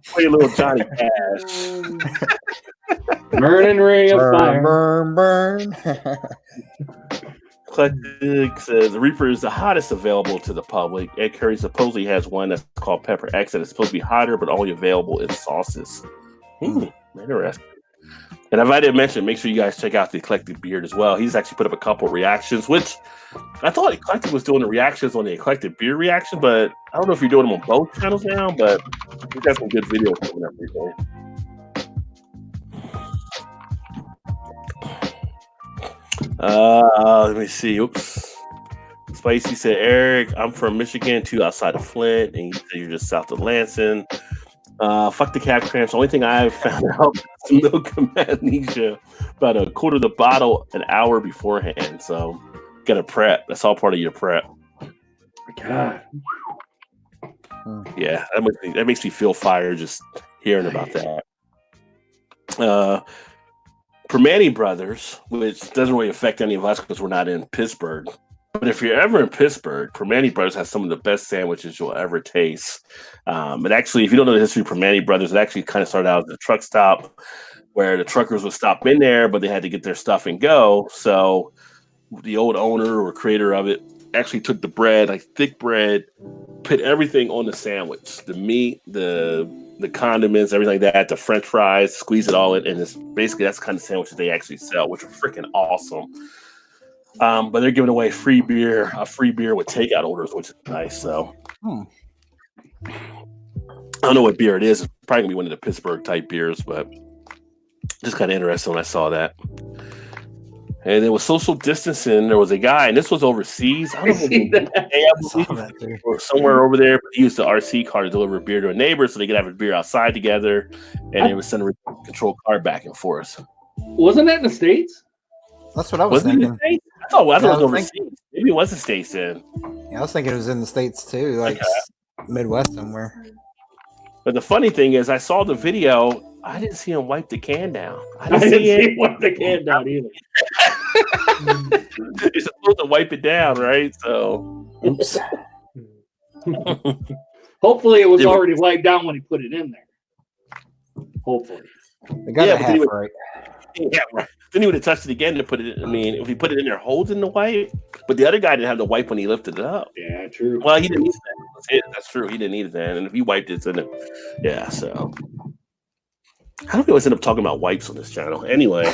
Play a little Johnny Cash. Burning ring of fire. Burn. Eclectic says the Reaper is the hottest available to the public. Ed Curry supposedly has one that's called Pepper X that is supposed to be hotter, but only available in sauces. Interesting. And if I didn't mention, make sure you guys check out the Eclectic Beard as well. He's actually put up a couple reactions, which I thought Eclectic was doing the reactions on the Eclectic Beard reaction, but I don't know if you're doing them on both channels now, but we got some good videos coming up recently. Let me see. Oops. Spicy said, Eric, I'm from Michigan, too, outside of Flint, and you said you're just south of Lansing. Fuck the calf cramps. The only thing I've found out is milk and magnesia about a quarter of the bottle an hour beforehand. So, gotta prep. That's all part of your prep. God. Yeah, that makes me feel fire just hearing about that. Permane Brothers, which doesn't really affect any of us because we're not in Pittsburgh. But if you're ever in Pittsburgh, Permane Brothers has some of the best sandwiches you'll ever taste. And actually, if you don't know the history of Permane Brothers, it actually kind of started out as a truck stop where the truckers would stop in there, but they had to get their stuff and go. So the old owner or creator of it actually took the bread, like thick bread, put everything on the sandwich, the meat, the condiments, everything like that, the French fries, squeeze it all in, and it's basically that's the kind of sandwich that they actually sell, which are freaking awesome. But they're giving away a free beer with takeout orders, which is nice. So I don't know what beer it is. It's probably gonna be one of the Pittsburgh type beers, but just kind of interesting when I saw that. And there was social distancing. There was a guy, and this was overseas. I don't know or somewhere over there. But he used the RC car to deliver beer to a neighbor, so they could have a beer outside together, and they would send a remote control car back and forth. Wasn't that in the States? That's what I was thinking. I thought it was overseas. Maybe it was the States then. Yeah, I was thinking it was in the States too, like Midwest somewhere. But the funny thing is, I saw the video. I didn't see him wipe the can down. I didn't see him wipe the can down either. You're supposed to wipe it down, right? So, oops. Hopefully, it was already wiped down when he put it in there. Hopefully, they got it half right. Yeah, right. Then he would have touched it again to put it in. I mean, if he put it in there holding the wipe, but the other guy didn't have the wipe when he lifted it up. Yeah, true. Well, he didn't need that. That's true. He didn't need it then. And if he wiped it, then yeah, so. How do we always end up talking about wipes on this channel? Anyway.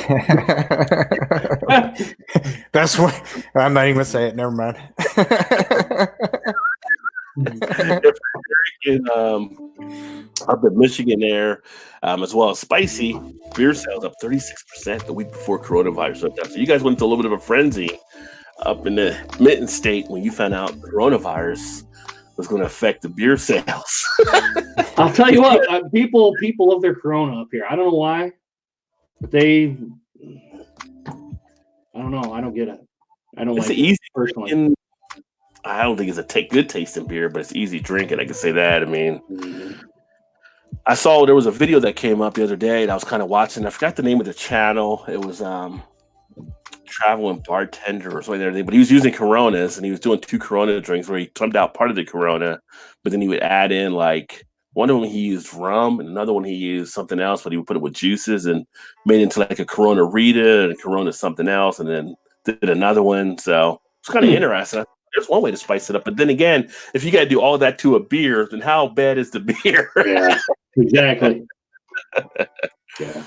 That's what I'm not even gonna say it. Never mind. Up in Michigan there, as well as Spicy, beer sales up 36% the week before coronavirus went down. So you guys went into a little bit of a frenzy up in the Mitten State when you found out coronavirus was going to affect the beer sales. I'll tell you what, people love their Corona up here. I don't know why, but I don't know. I don't get it. I don't like it personally. I don't think it's a good tasting beer, but it's easy drinking. I can say that. I mean, I saw there was a video that came up the other day and I was kind of watching. I forgot the name of the channel. It was Traveling Bartender or something, but he was using Coronas and he was doing 2 Corona drinks where he plumbed out part of the Corona, but then he would add in like one of them he used rum and another one he used something else, but he would put it with juices and made it into like a Corona Rita and a Corona something else, and then did another one. So it's kind of interesting. There's one way to spice it up, but then again, if you got to do all that to a beer, then how bad is the beer? Yeah, exactly. Yeah.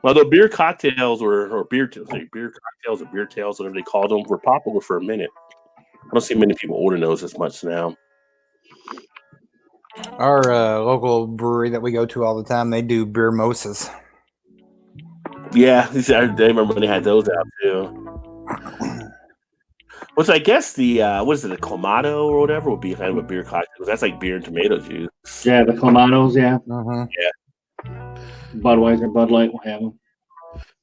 Although beer cocktails or beer cocktails or beer tails, whatever they call them, were popular for a minute. I don't see many people order those as much now. Our local brewery that we go to all the time, they do beer mimosas. Yeah, I remember when they had those out too. Which I guess the what is it, the Clamato or whatever would be kind of a beer cocktail. That's like beer and tomato juice. Yeah, the Clamatos, yeah. Yeah. Budweiser, Bud Light will have them.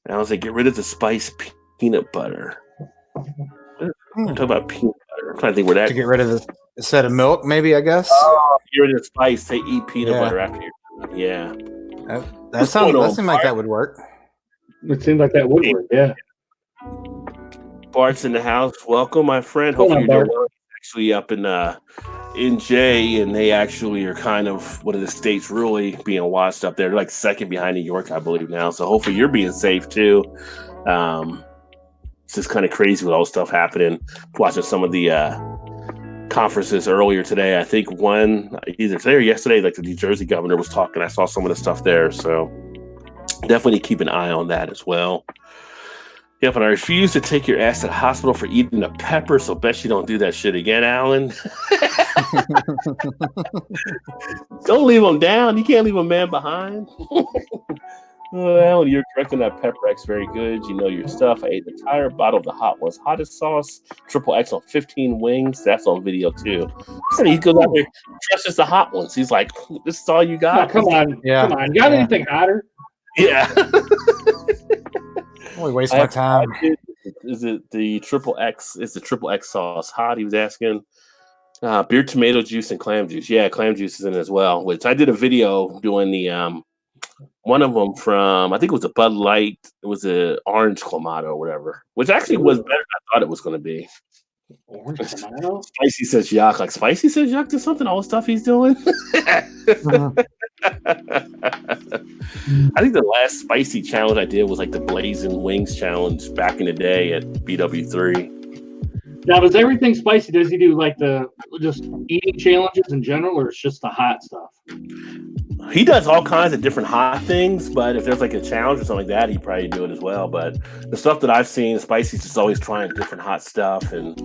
And I was like, get rid of the spice peanut butter. Talk about peanut butter. I'm trying to think where that. To get rid of the instead of milk, maybe, I guess. Get rid of the spice. They eat peanut butter after you're done. Yeah. That seems like that would work. It seems like that would work, yeah. Bart's in the house. Welcome, my friend. Hopefully you're doing well. Actually up in NJ, and they actually are kind of one of the states really being watched up there. They're like second behind New York, I believe now. So hopefully you're being safe too. It's just kind of crazy with all this stuff happening. Watching some of the conferences earlier today. I think one either today or yesterday, like the New Jersey governor was talking. I saw some of the stuff there. So definitely keep an eye on that as well. Yep, and I refuse to take your ass to the hospital for eating a pepper, so bet you don't do that shit again, Alan. Don't leave him down. You can't leave a man behind. Well, you're correct on that pepper X. Very good. You know your stuff. I ate the entire bottle of the Hot Ones hottest sauce. Triple X on 15 wings. That's on video too. So he goes out there, trusts the Hot Ones. He's like, this is all you got? Oh, come on. Yeah. Come on. You got anything hotter? Yeah. Only waste my time. Is it the Triple X? Is the Triple X sauce hot? He was asking. Beer, tomato juice, and clam juice. Yeah, clam juice is in it as well. Which I did a video doing the one of them from, I think it was a Bud Light. It was a orange Clamato or whatever, which actually was better than I thought it was going to be. Orange Clamato? Spicy says yuck. Like Spicy says yuck to something. All the stuff he's doing. I think the last spicy challenge I did was like the Blazing Wings challenge back in the day at BW3. Now, does everything spicy? Does he do like the just eating challenges in general, or it's just the hot stuff? He does all kinds of different hot things, but if there's like a challenge or something like that, he'd probably do it as well. But the stuff that I've seen, Spicy's just always trying different hot stuff and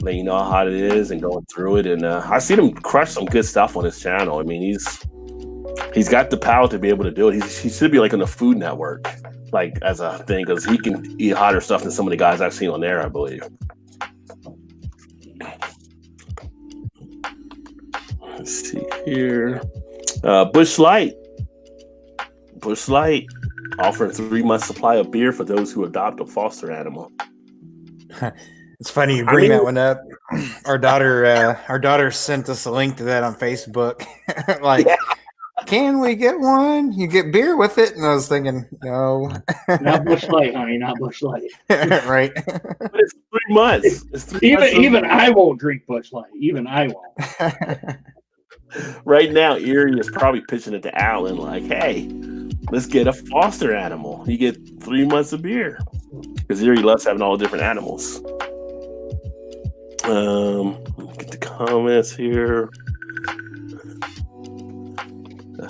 letting you know how hot it is and going through it. And I've seen him crush some good stuff on his channel. I mean, he's got the power to be able to do it. He should be like on the Food Network, like as a thing, because he can eat hotter stuff than some of the guys I've seen on there, I believe. Let's see here. Busch Light offering 3 months supply of beer for those who adopt a foster animal. It's funny you bring that one up. Our daughter sent us a link to that on Facebook. Like, yeah. Can we get one? You get beer with it? And I was thinking, no. Not Busch Light, honey, not Busch Light. Right. But it's 3 months. Even I won't drink Busch Light. Even I won't. Right now, Erie is probably pitching it to Alan like, hey, let's get a foster animal. You get 3 months of beer. Because Erie loves having all the different animals. Get the comments here.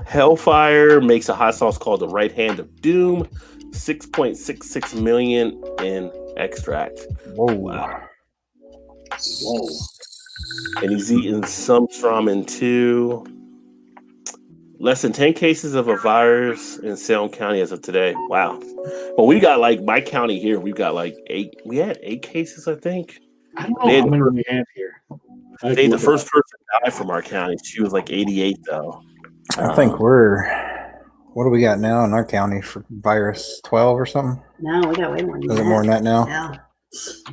Hellfire makes a hot sauce called the Right Hand of Doom. 6.66 million in extract. Whoa. Wow. Whoa. And he's eating some Strawman too. Less than 10 cases of a virus in Salem County as of today. Wow. Well, we got like my county here. We've got like 8. We had 8 cases, I think. I don't know how many we have here. The first person died from our county. She was like 88 though. I think what do we got now in our county for virus? 12 or something? No, we got way more than Is that. it more than that now? Yeah.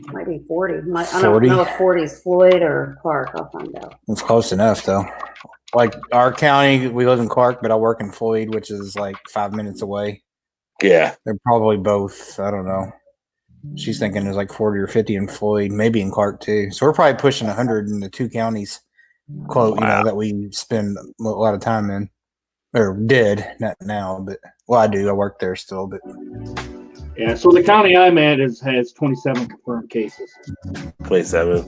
Might be 40. I don't know if 40 is Floyd or Clark. I'll find out. It's close enough, though. Like our county, we live in Clark, but I work in Floyd, which is like 5 minutes away. Yeah. They're probably both. I don't know. She's thinking there's like 40 or 50 in Floyd, maybe in Clark too. So we're probably pushing 100 in the 2 counties, quote, wow. That we spend a lot of time in, or did, not now, but well, I do. I work there still, but. Yeah, so the county I'm at has 27 confirmed cases. 27.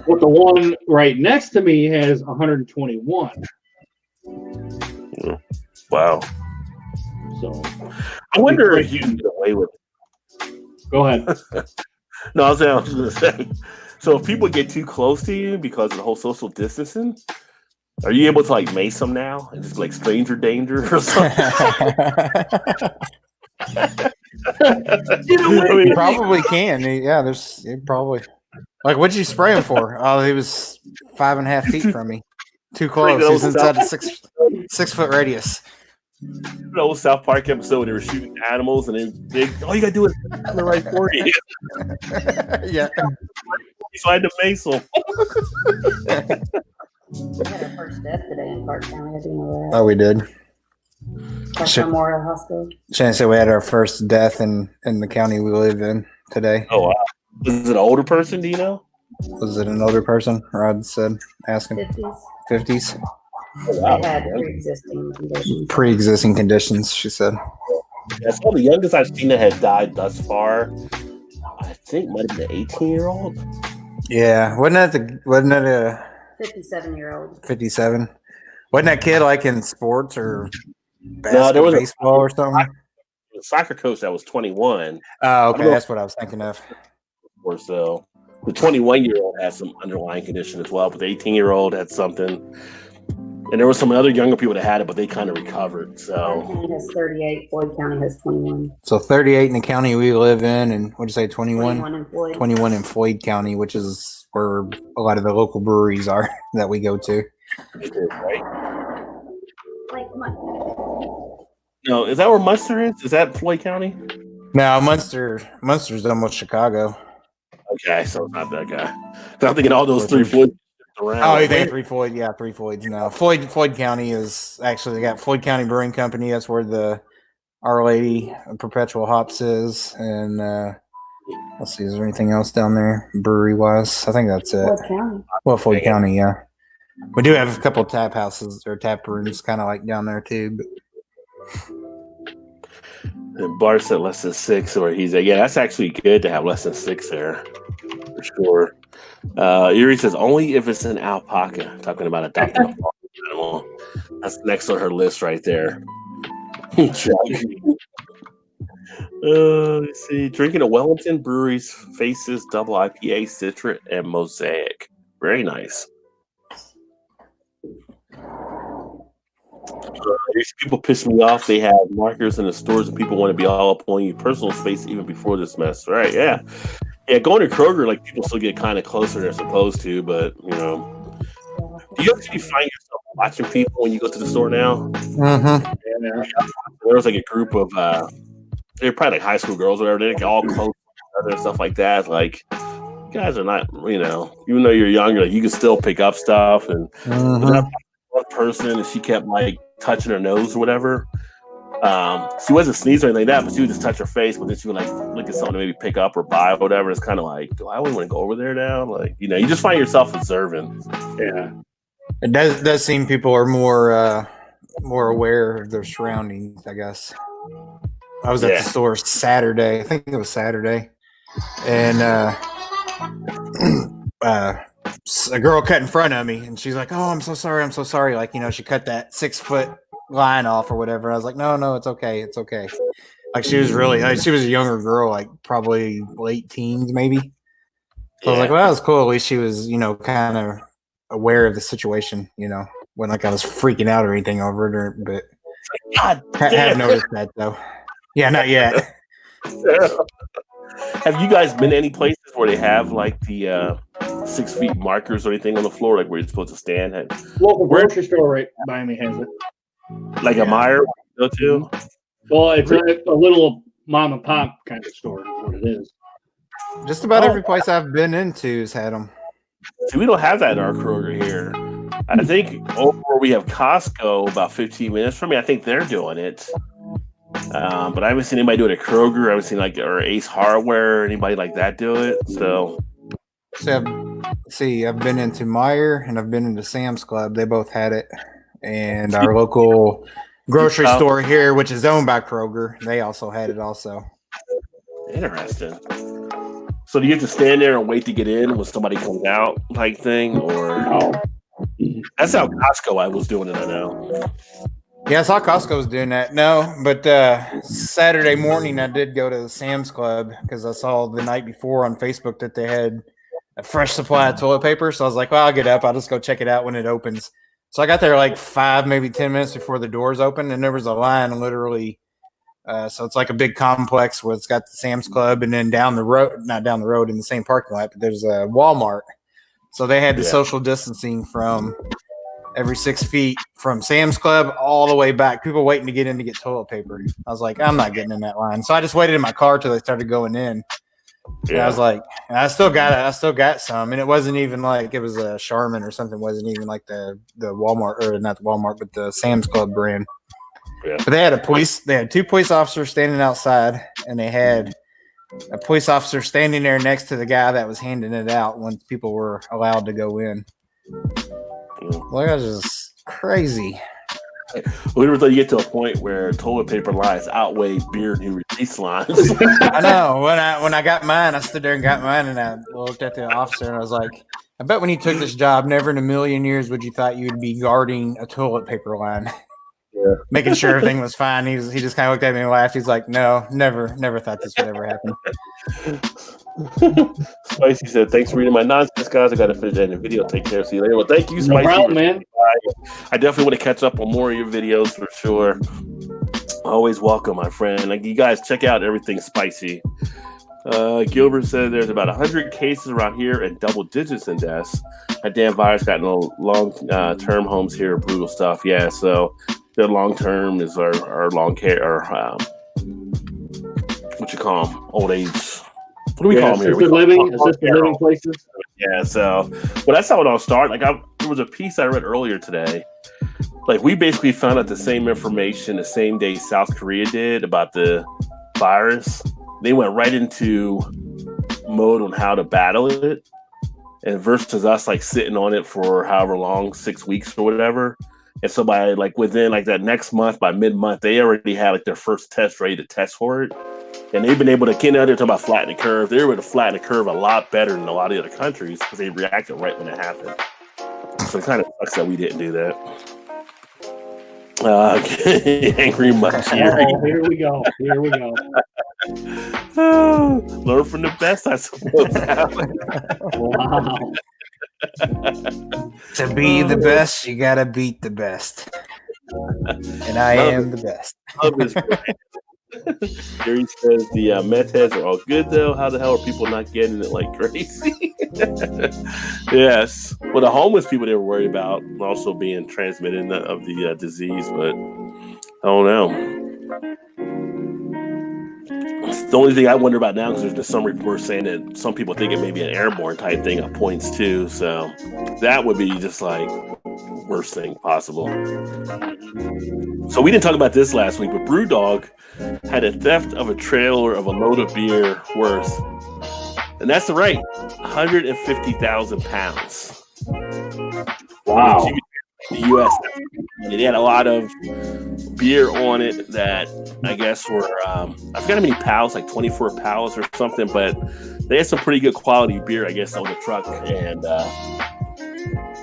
But the one right next to me has 121. Wow. So I wonder if you can get away with it. Go ahead. No, I was going to say. So if people get too close to you because of the whole social distancing, are you able to like mace them now and just like stranger danger or something? You probably can. Yeah, there's probably. Like, what'd you spray him for? Oh, he was 5.5 feet from me. Too close. He's inside a 6 foot radius. The old South Park episode, they were shooting animals, and they all you gotta do is on the right 40. Yeah. So I had to mace them. We had our first death today in Clark County. I didn't know that. Oh, we did. Clark Memorial Hospital. Shannon said we had our first death in the county we live in today. Oh, wow. Was it an older person? Do you know? Was it an older person? Rod said, asking. 50s. Oh, wow. They had pre-existing conditions. Pre-existing conditions, she said. That's all the youngest I've seen that had died thus far. I think might have been an 18-year-old. Yeah, wasn't that a 57-year-old. 57? Wasn't that kid like in sports or No, there was baseball or something? a soccer coach that was 21. Oh, okay, that's what I was thinking of. Or so. The 21-year-old had some underlying condition as well, but the 18-year-old had something. And there were some other younger people that had it, but they kind of recovered. So County has 38. Floyd County has 21. So 38 in the county we live in, and what'd you say, 21? 21 in Floyd. 21 in Floyd County, which is where a lot of the local breweries are that we go to. right? Like, No, is that where Munster is? Is that Floyd County? No, Munster's almost Chicago. Okay, so it's not that guy. I'm thinking all those three Floyd around. Oh, you think 3 Floyd? Yeah, 3 Floyds. No, Floyd County is actually, they got Floyd County Brewing Company. That's where the Our Lady Perpetual Hops is. And let's see, is there anything else down there brewery wise? I think that's it. Floyd County. Well, Floyd County, yeah. We do have a couple of tap houses or tap rooms kind of like down there too. But And Bart said less than 6, or he's like, yeah, that's actually good to have less than 6 there, for sure. Erie says only if it's an alpaca. Talking about adopting a farm animal. That's next on her list right there. Let's see. Drinking a Wellington Brewery's Faces Double IPA, Citra, and Mosaic. Very nice. These people piss me off. They have markers in the stores and people want to be all up on your personal space even before this mess. Right? Yeah. Yeah, going to Kroger, like people still get kind of closer than they're supposed to, but you know. Do you actually find yourself watching people when you go to the store now? mm-hmm. Yeah. There was like a group of they're probably like high school girls or whatever, they're like all close to each other and stuff like that. Like you guys are not, you know, even though you're younger, like, you can still pick up stuff and one person and she kept like touching her nose or whatever. She wasn't sneezing or anything like that, but she would just touch her face, but then she would like look at someone to maybe pick up or buy or whatever. It's kind of like, do I really want to go over there now? Like, you know, you just find yourself observing. Yeah. It does seem people are more aware of their surroundings, I guess. I was at the store Saturday. I think it was Saturday. And a girl cut in front of me and she's like, oh, I'm so sorry. Like, you know, she cut that 6-foot line off or whatever. I was like, no, it's okay. Like she was really, like, she was a younger girl, like probably late teens maybe. So I was like, well, that was cool. At least she was, you know, kind of aware of the situation, you know, when like I was freaking out or anything over it, or, but I have noticed that though. Yeah, not yet. Have you guys been to any places where they have like the 6 feet markers or anything on the floor, like where you're supposed to stand? Local grocery store right by me has it. Like a Meijer go to? Well, it's a little mom and pop kind of store is what it is. Just about every place I've been into has had them. See, we don't have that in our Kroger here. I think over where we have Costco, about 15 minutes from me, I think they're doing it. But I haven't seen anybody do it at Kroger. I haven't seen like or Ace Hardware or anybody like that do it. So I've been into Meijer and I've been into Sam's Club. They both had it. And our local grocery store here, which is owned by Kroger, they also had it also. Interesting. So do you have to stand there and wait to get in when somebody comes out type thing? Or that's how Costco I was doing it, I know. Yeah, I saw Costco was doing that. No, but Saturday morning I did go to the Sam's Club because I saw the night before on Facebook that they had a fresh supply of toilet paper. So I was like, well, I'll get up. I'll just go check it out when it opens. So I got there like 5, maybe 10 minutes before the doors opened, and there was a line literally. So it's like a big complex where it's got the Sam's Club, and then not down the road in the same parking lot, but there's a Walmart. So they had the social distancing from every 6 feet from Sam's Club all the way back. People waiting to get in to get toilet paper. I was like, I'm not getting in that line. So I just waited in my car till they started going in. Yeah. I was like, I still got some, and it wasn't even like it was a Charmin or something. It wasn't even like the Walmart, or not the Walmart, but the Sam's Club brand. Yeah. But they had 2 police officers standing outside, and they had a police officer standing there next to the guy that was handing it out when people were allowed to go in. Well, that was just crazy. We never thought you get to a point where toilet paper lines outweigh beer new release lines. I know. When I got mine, I stood there and got mine, and I looked at the officer and I was like, I bet when you took this job, never in a million years would you thought you'd be guarding a toilet paper line. Yeah. Making sure everything was fine. He just kind of looked at me and laughed. He's like, no, never thought this would ever happen. Spicy said, thanks for reading my nonsense, guys. I got to finish that in the video. Take care. See you later. Well, thank you, Spicy. No problem, man. I definitely want to catch up on more of your videos for sure. Always welcome, my friend. Like, you guys check out everything Spicy. Gilbert said there's about 100 cases around here and double digits in deaths. That damn virus got no long-term homes here. Brutal stuff. Yeah, so their long-term is our long care, or what you call them? Old age. What do we call them here? Assisted living places. Yeah, so, well, that's how it all started. Like, there was a piece I read earlier today. Like, we basically found out the same information the same day South Korea did about the virus. They went right into mode on how to battle it, and versus us like sitting on it for however long, 6 weeks or whatever. And so by like within like that next month, by mid-month, they already had like their first test ready to test for it. And they've been able to, they're talking about flatten the curve. They were able to flatten the curve a lot better than a lot of the other countries because they reacted right when it happened. So it kind of sucks that we didn't do that. Angry Much. Here we go. Learn from the best, I suppose. Wow. To be the best, you gotta beat the best. And I am the best. Gary says the meth heads are all good though. How the hell are people not getting it like crazy? Yes. Well, the homeless people they were worried about also being transmitted of the disease, but I don't know. The only thing I wonder about now is there's some reports saying that some people think it may be an airborne type thing at points too. So that would be just like worst thing possible. So we didn't talk about this last week, but Brewdog had a theft of a trailer of a load of beer worth, and that's right, 150,000 pounds. Wow. The U.S. They had a lot of beer on it that I guess were, I forgot how many pallets, like 24 pallets or something, but they had some pretty good quality beer, I guess, on the truck. And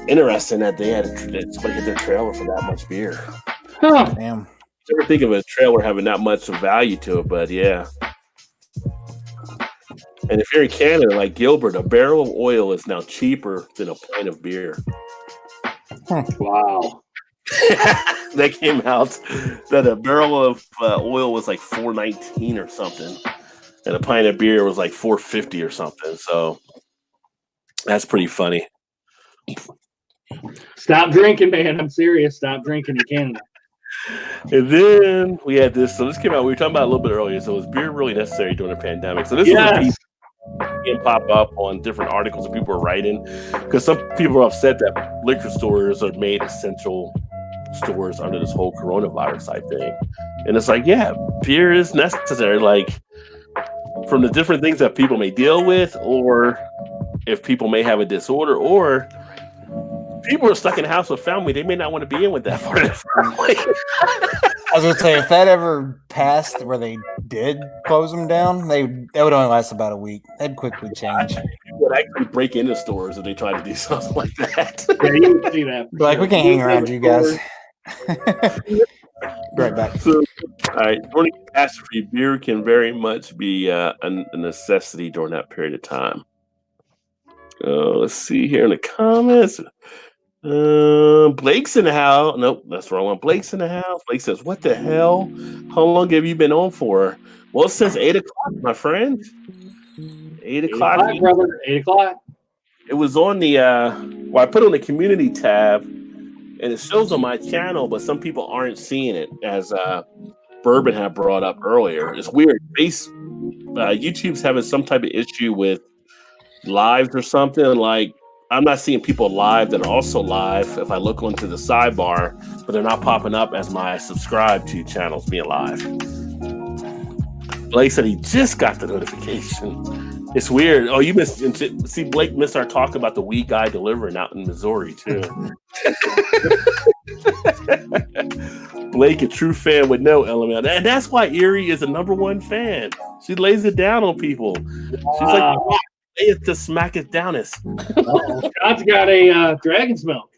interesting that they had somebody hit their trailer for that much beer. Huh. Damn. Never think of a trailer having that much value to it, but yeah. And if you're in Canada, like Gilbert, a barrel of oil is now cheaper than a pint of beer. Wow. That came out that a barrel of oil was like $4.19 or something, and a pint of beer was like $4.50 or something. So that's pretty funny. Stop drinking, man. I'm serious. Stop drinking in Canada. And then we had this. So this came out. We were talking about it a little bit earlier. So was beer really necessary during the pandemic? So this was a piece and pop up on different articles that people were writing, because some people are upset that liquor stores are made essential stores under this whole coronavirus type thing. And it's like, yeah, beer is necessary, like from the different things that people may deal with, or if people may have a disorder, or people are stuck in the house with family, they may not want to be in with that part of the family. I was gonna say, if that ever passed where they did close them down, that would only last about a week. That'd quickly change. People would actually break into stores if they tried to do something like that. Yeah, you would see that. Like, we can't hang around you guys. Right back. So, all right, during catastrophe, beer can very much be a necessity during that period of time. Let's see here in the comments. Blake's in the house. Nope, that's the wrong one. Blake's in the house. Blake says, "What the hell? How long have you been on for?" Well, since 8 o'clock, my friend. 8 o'clock, brother. 8 o'clock. It was on the I put on the community tab, and it shows on my channel, but some people aren't seeing it, as Bourbon had brought up earlier. It's weird. YouTube's having some type of issue with lives or something. Like, I'm not seeing people live that are also live if I look onto the sidebar, but they're not popping up as my subscribe to channels being live. Blake said he just got the notification. It's weird. Oh, you missed. See, Blake missed our talk about the weed guy delivering out in Missouri too. Blake, a true fan with no element. And that's why Erie is a #1 fan. She lays it down on people. She's like, lay it to smack it down. Scott's got a dragon's milk.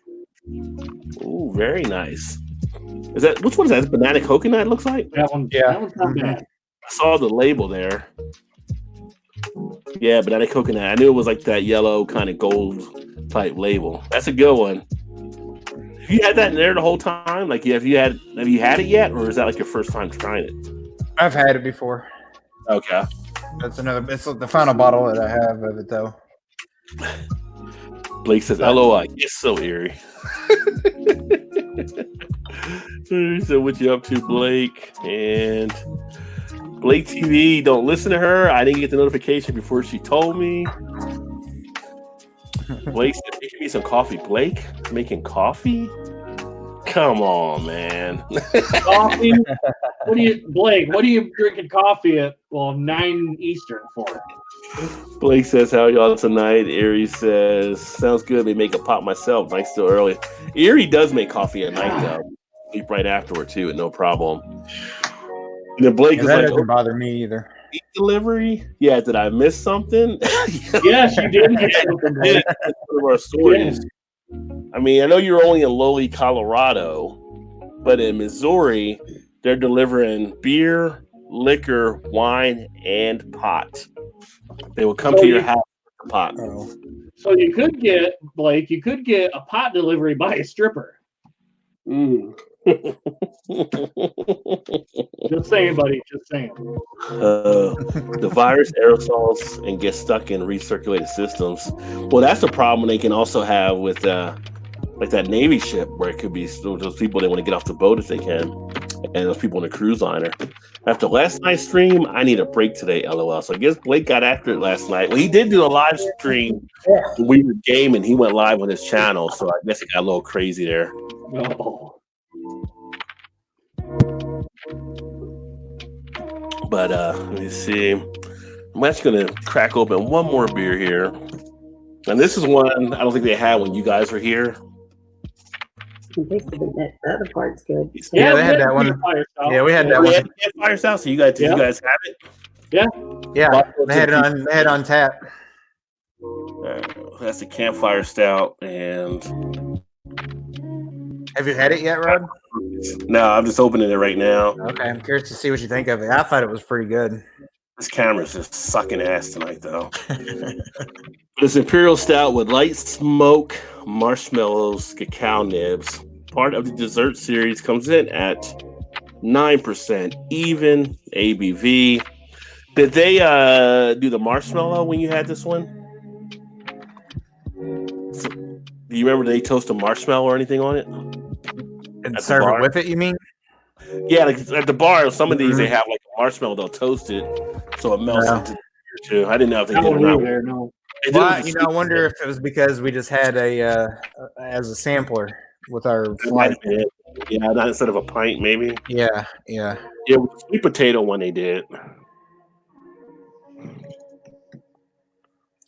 Ooh, very nice. Is that which one is that? Is banana coconut, it looks like? That one, Yeah. that one's not bad. I saw the label there. Yeah, banana coconut. I knew it was like that yellow kind of gold type label. That's a good one. Have you had that in there the whole time? Like, have you had it yet, or is that like your first time trying it? I've had it before. Okay. That's another. It's the final bottle that I have of it, though. Blake says, "LOI." It's so eerie. So, what you up to, Blake? And Blake TV, don't listen to her. I didn't get the notification before she told me. Blake said, making me some coffee. Blake making coffee? Come on, man. Coffee? Blake? What are you drinking coffee at? 9 Eastern for? Blake says, how y'all tonight? Erie says, sounds good. They make a pot myself. Night still early. Erie does make coffee at night, though. Sleep right afterward, too, and no problem. And then Blake is that like, doesn't bother me either. Delivery? Yeah, did I miss something? Yes, you did miss something, Blake. That's one of our stories. I mean, I know you're only in lowly Colorado, but in Missouri, they're delivering beer, liquor, wine, and pot. They will come to your house with a pot. Oh. So you could get, Blake, a pot delivery by a stripper. Just saying, buddy. Just saying. The virus aerosols and get stuck in recirculated systems. Well, that's the problem they can also have with like that Navy ship, where it could be those people that want to get off the boat if they can, and those people on the cruise liner. After last night's stream, I need a break today, LOL. So I guess Blake got after it last night. Well, he did do a live stream when we were gaming. He went live on his channel, so I guess it got a little crazy there. Oh. But let me see. I'm actually going to crack open one more beer here. And this is one I don't think they had when you guys were here. The other part's good. Yeah, they had that one. Yeah, we had that one. We had Fire South, so you guys, did you guys have it? Yeah. Yeah, they had it on tap. That's the Campfire Stout. And have you had it yet, Rod? no, I'm just opening it right now. Okay, I'm curious to see what you think of it. I thought it was pretty good. This camera's just sucking ass tonight, though. This Imperial Stout with light smoke, marshmallows, cacao nibs. Part of the dessert series, comes in at 9% even ABV. Did they do the marshmallow when you had this one? So, do you remember they toast a marshmallow or anything on it? And serve it with it, you mean? Yeah, like at the bar, some of these they have like a marshmallow, they'll toast it so it melts into the beer too. I didn't know if they did or not. There, no. Well, I wonder if it was because we just had as a sampler with our flight. Yeah, not instead of a pint, maybe. Yeah. Yeah, with the sweet potato one they did.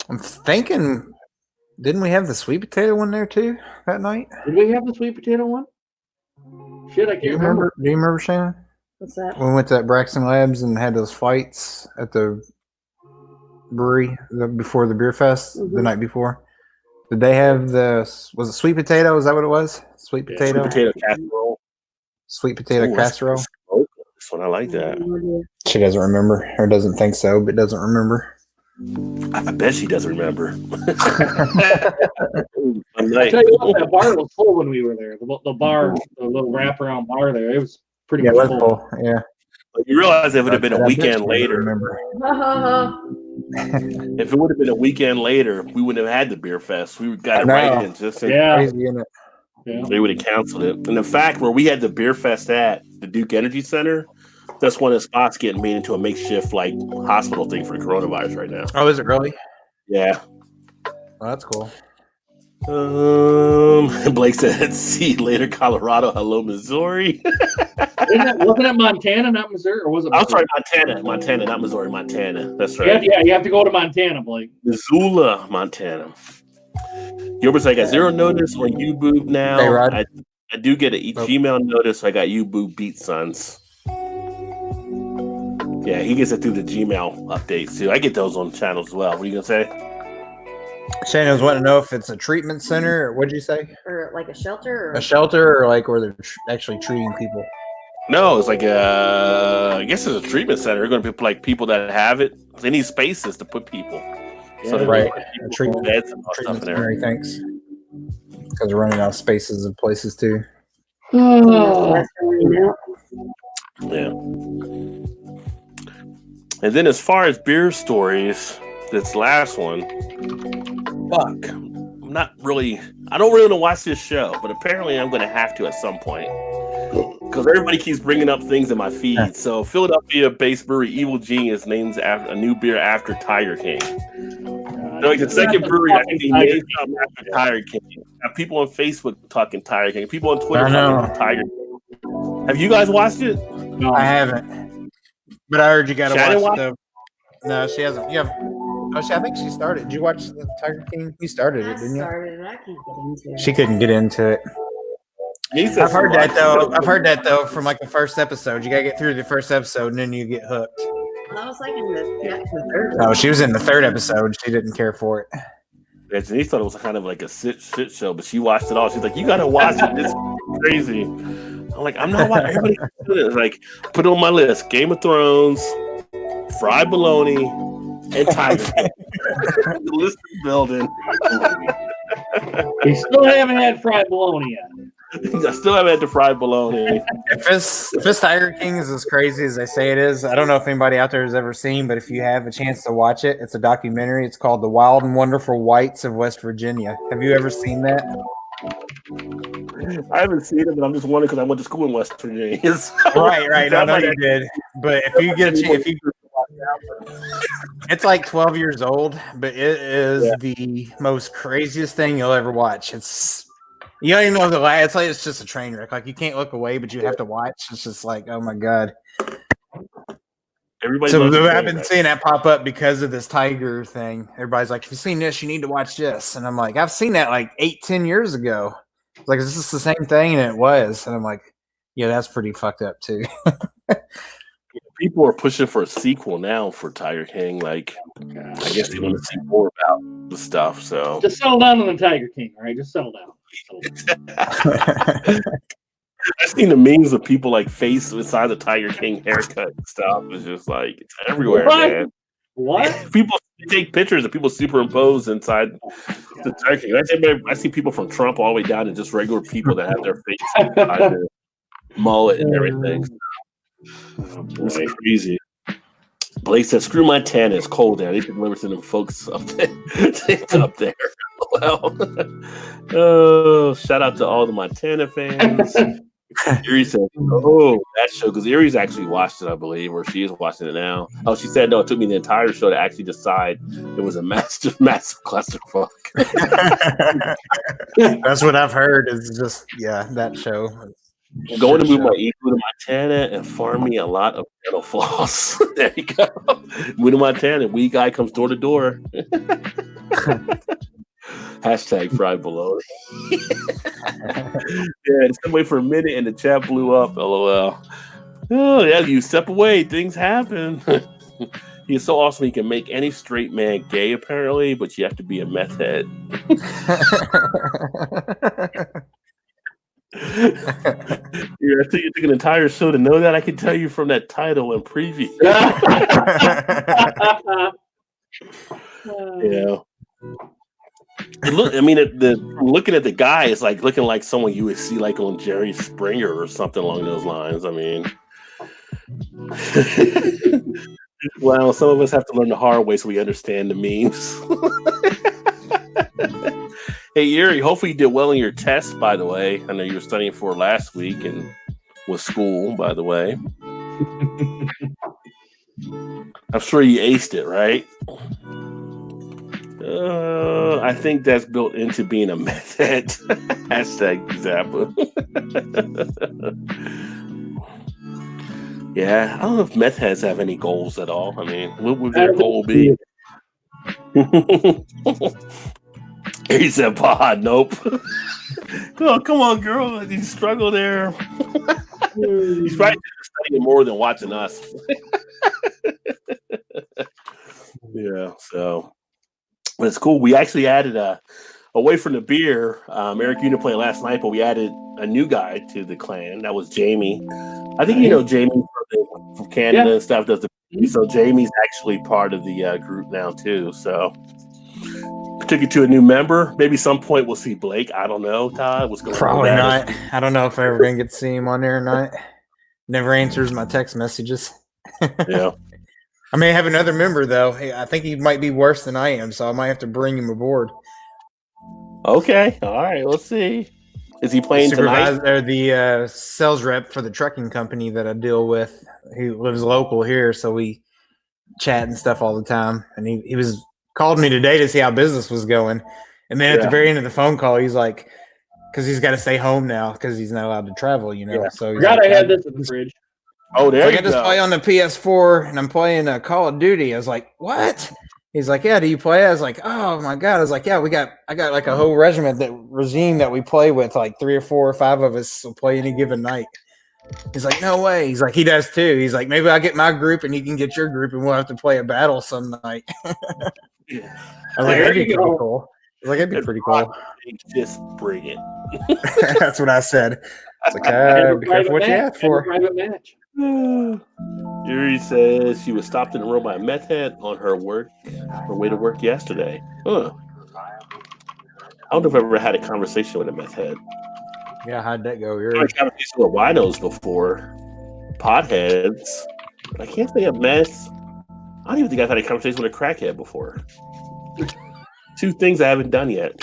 I'm thinking, didn't we have the sweet potato one there too that night? Did we have the sweet potato one? Shit, I can't remember. Do you remember, Shannon? What's that? When we went to that Braxton Labs and had those fights at the brewery before the beer fest the night before. Did they have was it sweet potato? Is that what it was? Sweet potato? Sweet potato casserole. Sweet potato casserole. This one, I like that. She doesn't remember, or doesn't think so, but doesn't remember. I bet she doesn't remember. I tell you what, that bar was full when we were there. The bar, the little wraparound bar there, it was pretty much full. Yeah. But you realize it would have been a weekend later. Remember. If it would have been a weekend later, we wouldn't have had the beer fest. We got it right in just in crazy, isn't it? Yeah. They would have canceled it. And in fact, where we had the beer fest at the Duke Energy Center, that's one of the spots getting made into a makeshift like hospital thing for coronavirus right now. Oh, is it really? Yeah. Oh, that's cool. Blake said, "See you later, Colorado. Hello, Missouri." Wasn't it Montana, not Missouri, or was it? I'm sorry, Montana, not Missouri, Montana. That's right. Yeah, you have to go to Montana, Blake. Missoula, Montana. Gilbert's like, I got zero notice on YouTube now. Hey, Rod. I do get an Gmail notice. I got you, Boo Beat Sons. Yeah, he gets it through the Gmail updates too. I get those on channels as well. What are you gonna say? Shannon's wanting to know if it's a treatment center, or what'd you say? Or like a shelter? Or... A shelter, or like where they're actually treating people? No, it's like I guess it's a treatment center. They're going to be like people that have it. They need spaces to put people. Yeah, so right. A treatment beds and stuff in there. Thanks. Because we're running out of spaces and places too. Yeah. And then as far as beer stories, this last one, fuck. I don't really want to watch this show, but apparently I'm going to have to at some point. Because everybody keeps bringing up things in my feed. So Philadelphia-based brewery Evil Genius names a new beer after Tiger King. Like the second brewery, I think they named something after Tiger King. People on Facebook talking Tiger King. People on Twitter talking Tiger King. Have you guys watched it? No, I haven't. But I heard you got to watch the... No, she hasn't. You have... Oh, I think she started. Did you watch the Tiger King? You started it, didn't you? I can't get into it. She couldn't get into it. I've heard that though from like the first episode. You gotta get through the first episode and then you get hooked. I was like in the third. Oh, she was in the third episode. She didn't care for it. Yeah, Denise thought it was kind of like a shit show, but she watched it all. She's like, "You gotta watch it. It's crazy." I'm like, "I'm not watching." Everybody it's like, put it on my list: Game of Thrones, fried bologna, and Tiger King. The list is building. We still haven't had fried bologna yet. I still haven't had the fried bologna. If this Tiger King is as crazy as they say it is, I don't know if anybody out there has ever seen, but if you have a chance to watch it, it's a documentary. It's called The Wild and Wonderful Whites of West Virginia. Have you ever seen that? I haven't seen it, but I'm just wondering because I went to school in West Virginia. Right. No, you did. But if you get a chance, it's like 12 years old, but it is the most craziest thing you'll ever watch. You don't even know the lie. It's just a train wreck. Like you can't look away, but you have to watch. It's just like, oh my god. I've been seeing that pop up because of this tiger thing. Everybody's like, if you've seen this, you need to watch this. And I'm like, I've seen that like 8-10 years ago. Like, is this the same thing? And it was. And I'm like, yeah, that's pretty fucked up too. People are pushing for a sequel now for Tiger King. Like, I guess they want to see more about the stuff. So just settle down on the Tiger King, all right? Just settle down. I've seen the memes of people like face inside the Tiger King haircut and stuff. It's just like it's everywhere, man. What? People take pictures of people superimpose inside the Tiger King. I see people from Trump all the way down to just regular people that have their face inside their mullet and everything. It's crazy. Blake said, "Screw Montana. It's cold there. They can deliver to them folks up there." Well, oh, shout out to all the Montana fans. Erie said, "Oh, that show," because Erie's actually watched it, I believe, or she is watching it now. Oh, she said, "No, it took me the entire show to actually decide it was a massive clusterfuck." That's what I've heard. Is just that show. I'm going to move my igloo to Montana and farm me a lot of dental floss. There you go. Move to Montana. Wee guy comes door to door. Hashtag fried bologna. Yeah, some way for a minute and the chat blew up. LOL. Oh yeah, you step away, things happen. He's so awesome he can make any straight man gay apparently, but you have to be a meth head. Yeah, I think you took an entire show to know that. I can tell you from that title and preview. Yeah. Looking at the guy, it's like looking like someone you would see like on Jerry Springer or something along those lines. I mean, well, some of us have to learn the hard way so we understand the memes. Hey, Erie, hopefully you did well in your test, by the way. I know you were studying for last week and with school, by the way. I'm sure you aced it, right? I think that's built into being a meth head. Hashtag Zappa. Yeah, I don't know if meth heads have any goals at all. I mean, what would their goal be? He said, "Bah, nope." Come on, girl. You struggle there. He's probably studying more than watching us. Yeah, so but it's cool. We actually added away from the beer. Eric, you didn't play last night, but we added a new guy to the clan. That was Jamie. I think you know Jamie from Canada and stuff. So Jamie's actually part of the group now too. So took it to a new member. Maybe some point we'll see Blake. I don't know, Todd. What's going on? Probably not. I don't know if I'm ever gonna get to see him on there or not. Never answers my text messages. Yeah. I may have another member though. Hey, I think he might be worse than I am, so I might have to bring him aboard. Okay. All right. Let's see. Is he playing tonight? Or the sales rep for the trucking company that I deal with. He lives local here, so we chat and stuff all the time. And he was called me today to see how business was going. And then at the very end of the phone call, he's like, because he's got to stay home now because he's not allowed to travel, you know. Yeah. So he's I had this in the fridge. Oh, there so you I just play on the PS4 and I'm playing Call of Duty. I was like, what? He's like, yeah, do you play? I was like, oh my God. I was like, yeah, I got like a whole regime that we play with, like 3 or 4 or 5 of us will play any given night. He's like, no way. He's like, he does too. He's like, maybe I'll get my group and you can get your group and we'll have to play a battle some night. I was like, that'd be pretty cool. I was like, that'd be pretty cool. Just bring it. That's what I said. It's like, be careful what you ask for. Private match. Yuri says she was stopped in the road by a meth head on her way to work yesterday. Huh. I don't know if I've ever had a conversation with a meth head. Yeah, how'd that go? I've had a conversation with winos before, potheads. I can't think of meth. I don't even think I've had a conversation with a crackhead before. 2 things I haven't done yet.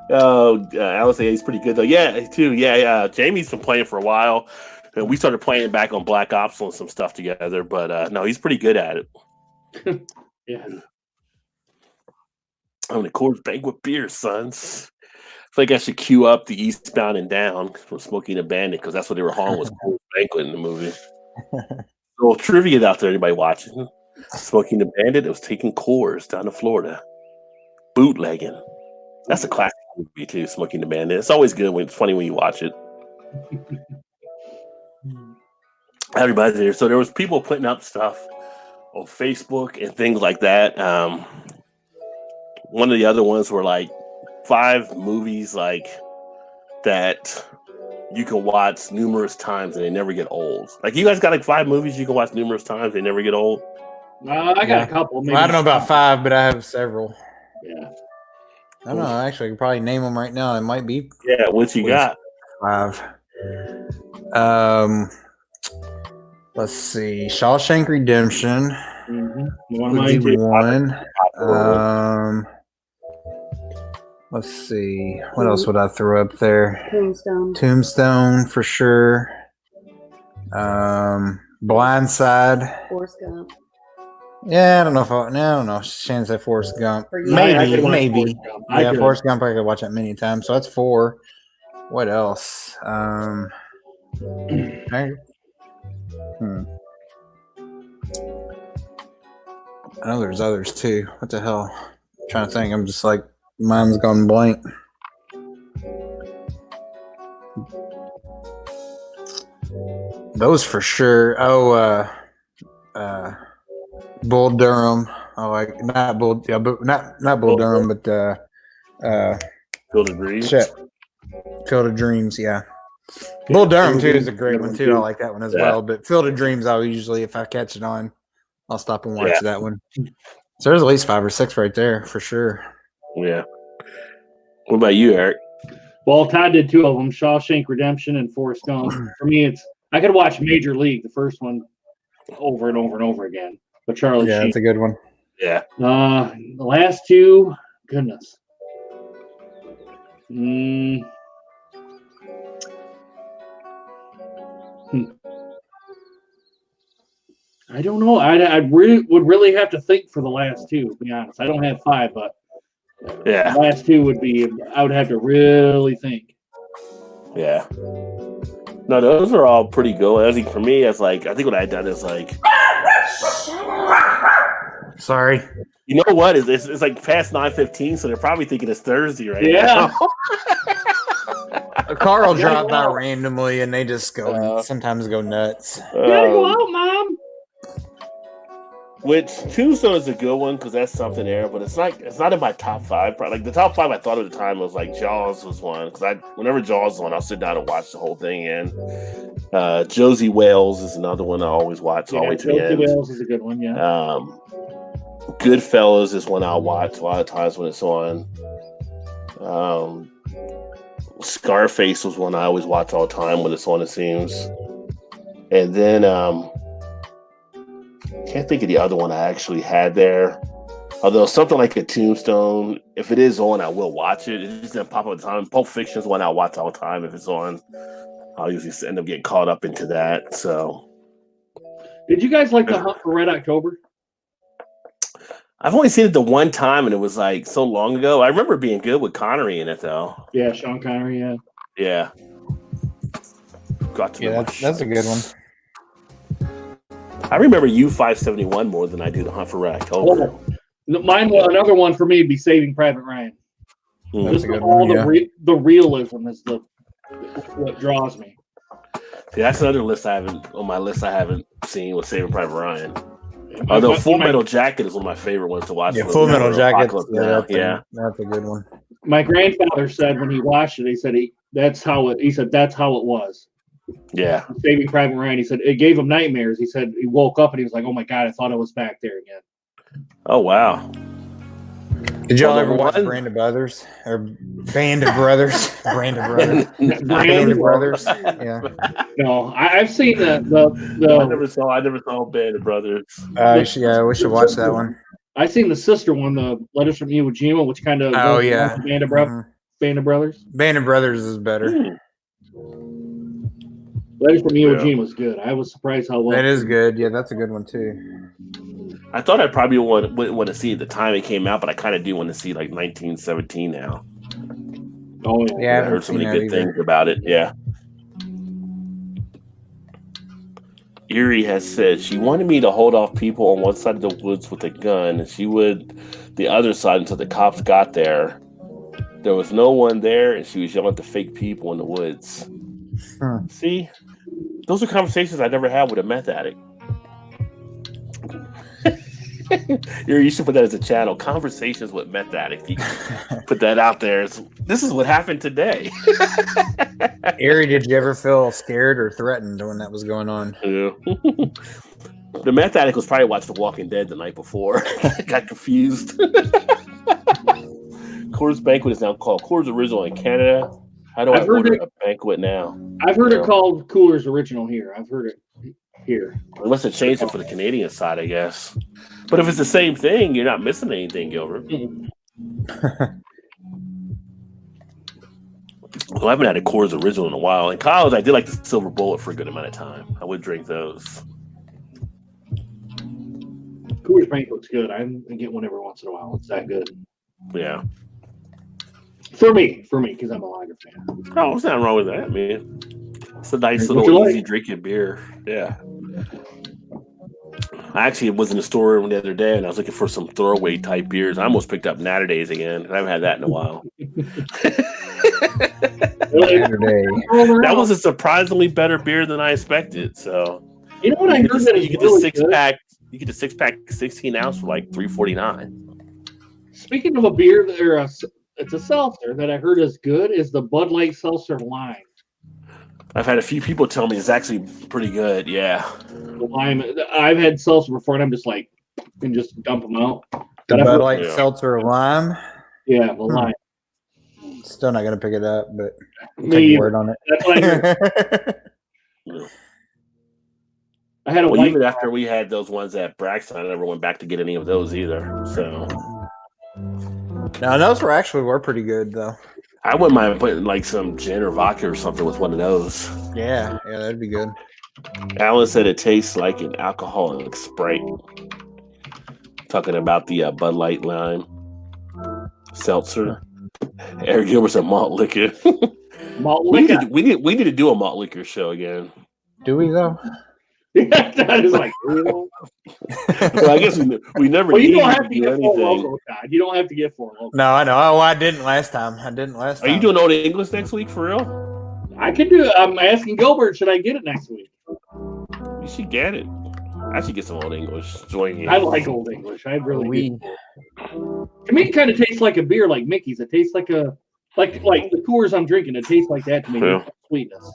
I would say he's pretty good though. Yeah, too. Yeah. Jamie's been playing for a while, and we started playing back on Black Ops and some stuff together. But no, he's pretty good at it. Yeah. I'm the Coors Banquet beer, sons. I feel like I should queue up the Eastbound and Down from Smoking a Bandit because that's what they were hauling was Coors Banquet in the movie. Little trivia out there, anybody watching? Smoking the Bandit, it was taking Coors down to Florida. Bootlegging. That's a classic movie too, Smoking the Bandit. It's always good when it's funny when you watch it. Everybody's there. So there was people putting up stuff on Facebook and things like that. One of the other ones were like 5 movies like that you can watch numerous times and they never get old. Like you guys got like 5 movies you can watch numerous times, they never get old. I got a couple. Maybe. Well, I don't know about 5, but I have several. Yeah. I don't know. Actually, I can probably name them right now. It might be. Yeah, what you got? 5. Let's see. Shawshank Redemption. Mm-hmm. One. Let's see. What else would I throw up there? Tombstone for sure. Blindside. Forrest Gump. Yeah, I don't know if I don't know. Chance at Forrest Gump. Maybe. Yeah, Forrest Gump. I could watch that many times. So that's 4. What else? I know there's others too. What the hell? I'm trying to think. I'm just like mine's gone blank. Those for sure. Bull Durham. Oh, like not Bull. Yeah, but not Bull Durham, but Field of Dreams. Shit. Field of Dreams. Yeah. Bull Durham too is a great one too. I like that one as well. But Field of Dreams, I'll usually, if I catch it on, I'll stop and watch that one. So there's at least 5 or 6 right there for sure. Yeah. What about you, Eric? Well, Todd did 2 of them: Shawshank Redemption and Forrest Gump. For me, I could watch Major League, the first one, over and over and over again. But Charlie Sheen. That's a good one. Yeah. The last 2, goodness. I don't know. I would really have to think for the last 2, to be honest. I don't have 5, but the last 2 would be, I would have to really think. Yeah. No, those are all pretty good. I think for me, it's like, I think what I've done is like, Sorry. You know what? It's like past 9:15, so they're probably thinking it's Thursday right now. A car will drop by randomly, and they just go sometimes go nuts. Gotta go out, Mom. Which Tombstone is a good one because that's something there, but it's not in my top 5. Like the top 5 I thought at the time was like Jaws was one because whenever Jaws is on, I'll sit down and watch the whole thing. And Josie Wales is another one I always watch all the way to the end. Josie Wales is a good one, yeah. Goodfellas is one I'll watch a lot of times when it's on. Scarface was one I always watch all the time when it's on, it seems. And then can't think of the other one I actually had there. Although something like a Tombstone, if it is on, I will watch it. It just doesn't pop up all the time. Pulp Fiction is one I watch all the time. If it's on, I'll usually end up getting caught up into that. So, did you guys like The Hunt for Red October? I've only seen it the one time, and it was like so long ago. I remember being good with Connery in it, though. Yeah, Sean Connery. Yeah. Got to. Yeah, that's a good one. I remember U-571 more than I do The Hunt for Red October. Another one for me would be Saving Private Ryan. That's a good one. The realism is what draws me. See, that's another list I haven't seen with Saving Private Ryan. Although Full Metal Jacket is one of my favorite ones to watch. Yeah, Full Metal Jacket. That's a good one. My grandfather said when he watched it, he said that's how it was. Yeah. Saving Private Ryan. He said it gave him nightmares. He said he woke up and he was like, "Oh my God, I thought I was back there again." Oh wow. Did y'all ever watch Band of Brothers or Band of Brothers? Band of Brothers. Band of Brothers. Yeah. No, I've seen the I never saw Band of Brothers. We should watch that one. I seen the sister one, the Letters from Iwo Jima, which kind of Band of Brothers. Band of Brothers is better. Letters from Iwo Jima was good. I was surprised how well. That is good. Yeah, that's a good one too. I thought I probably wouldn't want to see it at the time it came out, but I kind of do want to see like 1917 now. Oh yeah, I heard so many good things about it. Yeah. Erie has said she wanted me to hold off people on one side of the woods with a gun, and she would the other side until the cops got there. There was no one there, and she was yelling at the fake people in the woods. See, those are conversations I never had with a meth addict. You should put that as a channel. Conversations with meth addicts. You can put that out there. This is what happened today. Ari, did you ever feel scared or threatened when that was going on? Yeah. The meth addict was probably watching The Walking Dead the night before. Got confused. Coors Banquet is now called Coors Original in Canada. How do I order a banquet now? I've heard it called Coors Original here. I've heard it here. Unless they changed it for the Canadian side, I guess. But if it's the same thing, you're not missing anything, Gilbert. Well, I haven't had a Coors Original in a while. In college, I did like the Silver Bullet for a good amount of time. I would drink those. Coors Banquet's good. I get one every once in a while. It's that good. Yeah. For me, because I'm a lager fan. Oh, there's nothing wrong with that, man. It's a nice little easy drinking beer. Yeah. I actually was in the store the other day and I was looking for some throwaway type beers. I almost picked up Natter Days again. I haven't had that in a while. That was a surprisingly better beer than I expected. So you know what I heard that you get the six pack. You get the 6-pack 16-ounce for like $3.49. Speaking of a beer, it's a seltzer that I heard is good. Is the Bud Light Seltzer Lime? I've had a few people tell me it's actually pretty good. Yeah, the lime. I've had seltzer before, and I'm just like, can just dump them out. The Bud Light Seltzer Lime. Yeah, the lime. Still not gonna pick it up, but take your word on it. That's what I heard. I had even after we had those ones at Braxton, I never went back to get any of those either. So, now those were pretty good though. I wouldn't mind putting like some gin or vodka or something with one of those. Yeah, that'd be good. Alan said it tastes like an alcoholic Sprite. Talking about the Bud Light Lime seltzer. Eric Gilbert's a malt liquor. Malt liquor. We need to do a malt liquor show again. Do we though? Yeah, that is like real. Well, I guess we never. Well, you don't needed have to get do four anything. local, Todd. You don't have to get four local. No, I know. Oh, I didn't last time. Are you doing Old English next week for real? I can do it. I'm asking Gilbert, should I get it next week? You should get it. I should get some Old English. Join you. I like Old English. I really do. To me, it kind of tastes like a beer, like Mickey's. It tastes like like the Coors I'm drinking. It tastes like that to me. Yeah. Sweetness.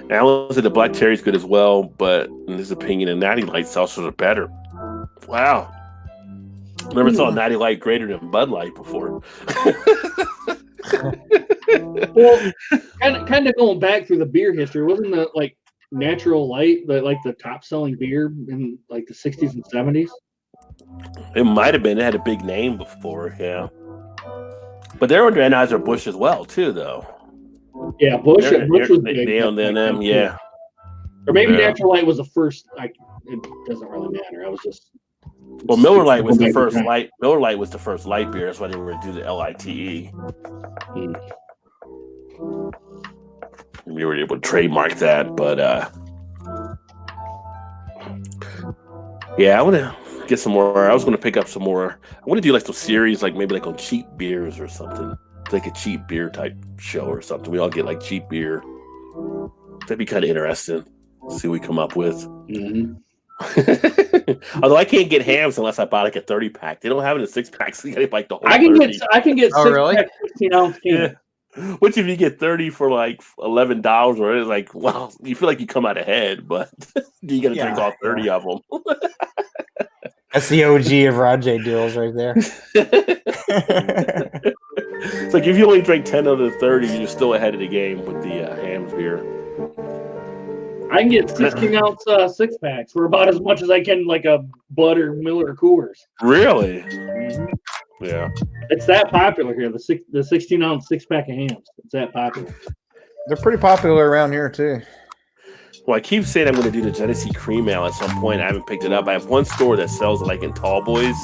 Alan said the black cherry's good as well, but in his opinion, the Natty Light seltzers are better. Wow. Never saw Natty Light greater than Bud Light before. Well, kind of going back through the beer history, wasn't the like Natural Light the top selling beer in like the 60s and 70s? It might have been. It had a big name before, yeah. But they're under Anheuser-Busch as well, too, though. Yeah, Busch was big. They own them, yeah. Or maybe Natural Light was the first. It doesn't really matter. I was just. Well, Miller Lite was the first light. Miller Lite was the first light beer. That's why they were to do the LITE. We were able to trademark that, but yeah, I want to get some more. I was going to pick up some more. I want to do like some series, like maybe like on cheap beers or something. Like a cheap beer type show or something. We all get like cheap beer. That'd be kind of interesting. See what we come up with. Mm-hmm. Although I can't get hams unless I buy like a 30-pack. They don't have it in 6-packs. So you gotta like the whole. I can get 6-pack, 16-ounce cans. Yeah. Which if you get 30 for like $11, or it's like, well, you feel like you come out ahead, but you got to drink all 30 of them. That's the OG of Rajay deals right there. It's like if you only drink 10 of the 30, you're still ahead of the game with the Hams beer. I can get 16-ounce 6-packs for about as much as I can, like a Bud or Miller or Coors. Really? Mm-hmm. Yeah. It's that popular here. The 16-ounce 6-pack of hams. It's that popular. They're pretty popular around here too. Well, I keep saying I'm going to do the Genesee Cream Ale at some point. I haven't picked it up. I have one store that sells it, like in Tall Boys.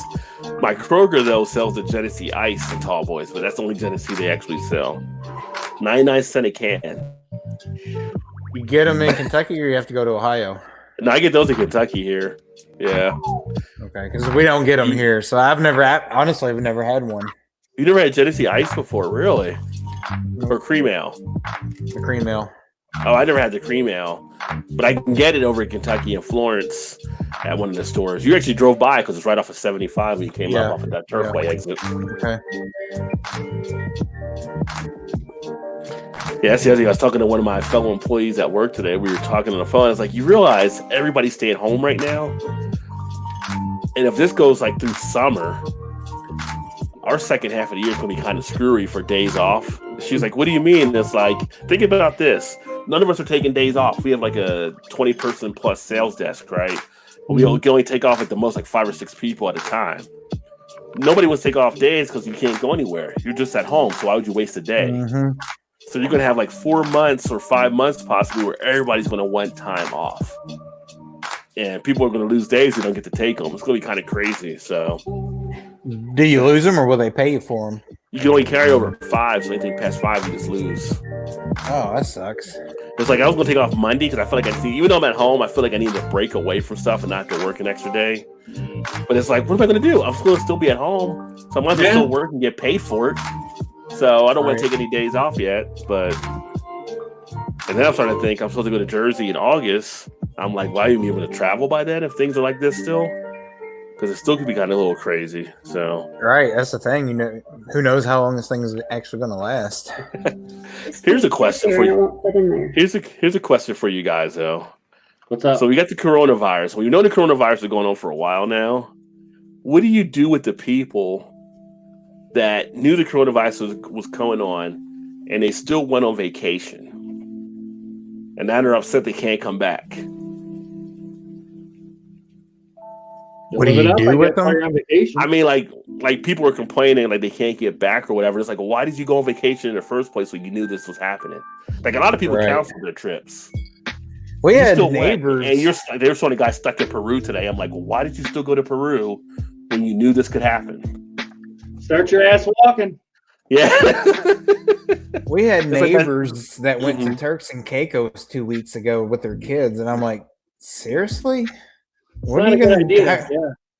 My Kroger, though, sells the Genesee Ice in Tall Boys, but that's the only Genesee they actually sell. 99-cent a can. You get them in Kentucky, or you have to go to Ohio? No, I get those in Kentucky here. Yeah. Okay, because we don't get them here. So I've never had one. You never had Genesee Ice before, really? Or Cream Ale? The Cream Ale. Oh, I never had the Cream Ale, but I can get it over in Kentucky in Florence at one of the stores. You actually drove by because it's right off of 75 when you came up off of that Turfway exit. Okay. Yeah, that's the other thing. I was talking to one of my fellow employees at work today. We were talking on the phone. I was like, you realize everybody's staying home right now? And if this goes like through summer, our second half of the year is going to be kind of screwy for days off. She was like, what do you mean? It's like, think about this. None of us are taking days off. We have like a 20-person plus sales desk, right? But we can only take off at the most like 5 or 6 people at a time. Nobody wants to take off days because you can't go anywhere. You're just at home. So why would you waste a day? Mm-hmm. So you're going to have like 4 months or 5 months possibly where everybody's going to want time off. And people are going to lose days they don't get to take them. It's going to be kind of crazy. So, do you lose them or will they pay you for them? You can only carry over 5, so anything past 5 you just lose. Oh, that sucks. It's like I was going to take off Monday because I feel like even though I'm at home, I feel like I need to break away from stuff and not have to work an extra day. But it's like, what am I going to do? I'm going to still be at home, so I might as well still work and get paid for it. So I don't want to take any days off yet. And then I'm starting to think I'm supposed to go to Jersey in August. I'm like, why are you able to travel by then if things are like this still? Because it still could be kind of a little crazy. So right, that's the thing. You know, who knows how long this thing is actually going to last? Here's a question for you. Here's a question for you guys, though. What's up? So we got the coronavirus. Well, you know the coronavirus is going on for a while now. What do you do with the people that knew the coronavirus was going on and they still went on vacation? And now they're upset they can't come back. What do you do with them? I mean, like people are complaining like they can't get back or whatever. It's like, why did you go on vacation in the first place when you knew this was happening? Like a lot of people canceled their trips. We had neighbors, and there's one guy stuck in Peru today. I'm like, well, why did you still go to Peru when you knew this could happen? Start your ass walking. Yeah. We had neighbors that went to Turks and Caicos 2 weeks ago with their kids, and I'm like, seriously? What are you gonna do? Yeah.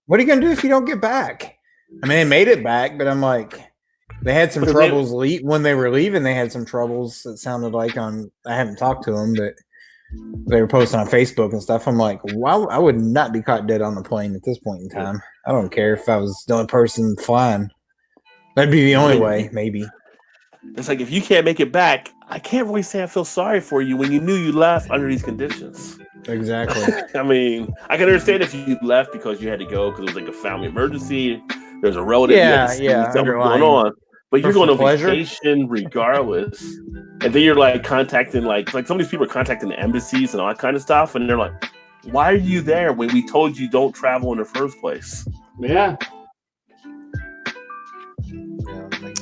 What are you gonna do if you don't get back? I mean, they made it back, but I'm like, they had some troubles when they were leaving. They had some troubles. It sounded like I haven't talked to them, but they were posting on Facebook and stuff. I'm like, wow, I would not be caught dead on the plane at this point in time. I don't care if I was the only person flying. That'd be the only way, maybe. It's like, if you can't make it back, I can't really say I feel sorry for you when you knew you left under these conditions. Exactly. I mean, I can understand if you left because you had to go because it was like a family emergency. There's a relative. Something going on. But you're going on vacation regardless. And then you're like contacting, like some of these people are contacting the embassies and all that kind of stuff. And they're like, why are you there when we told you don't travel in the first place? Yeah.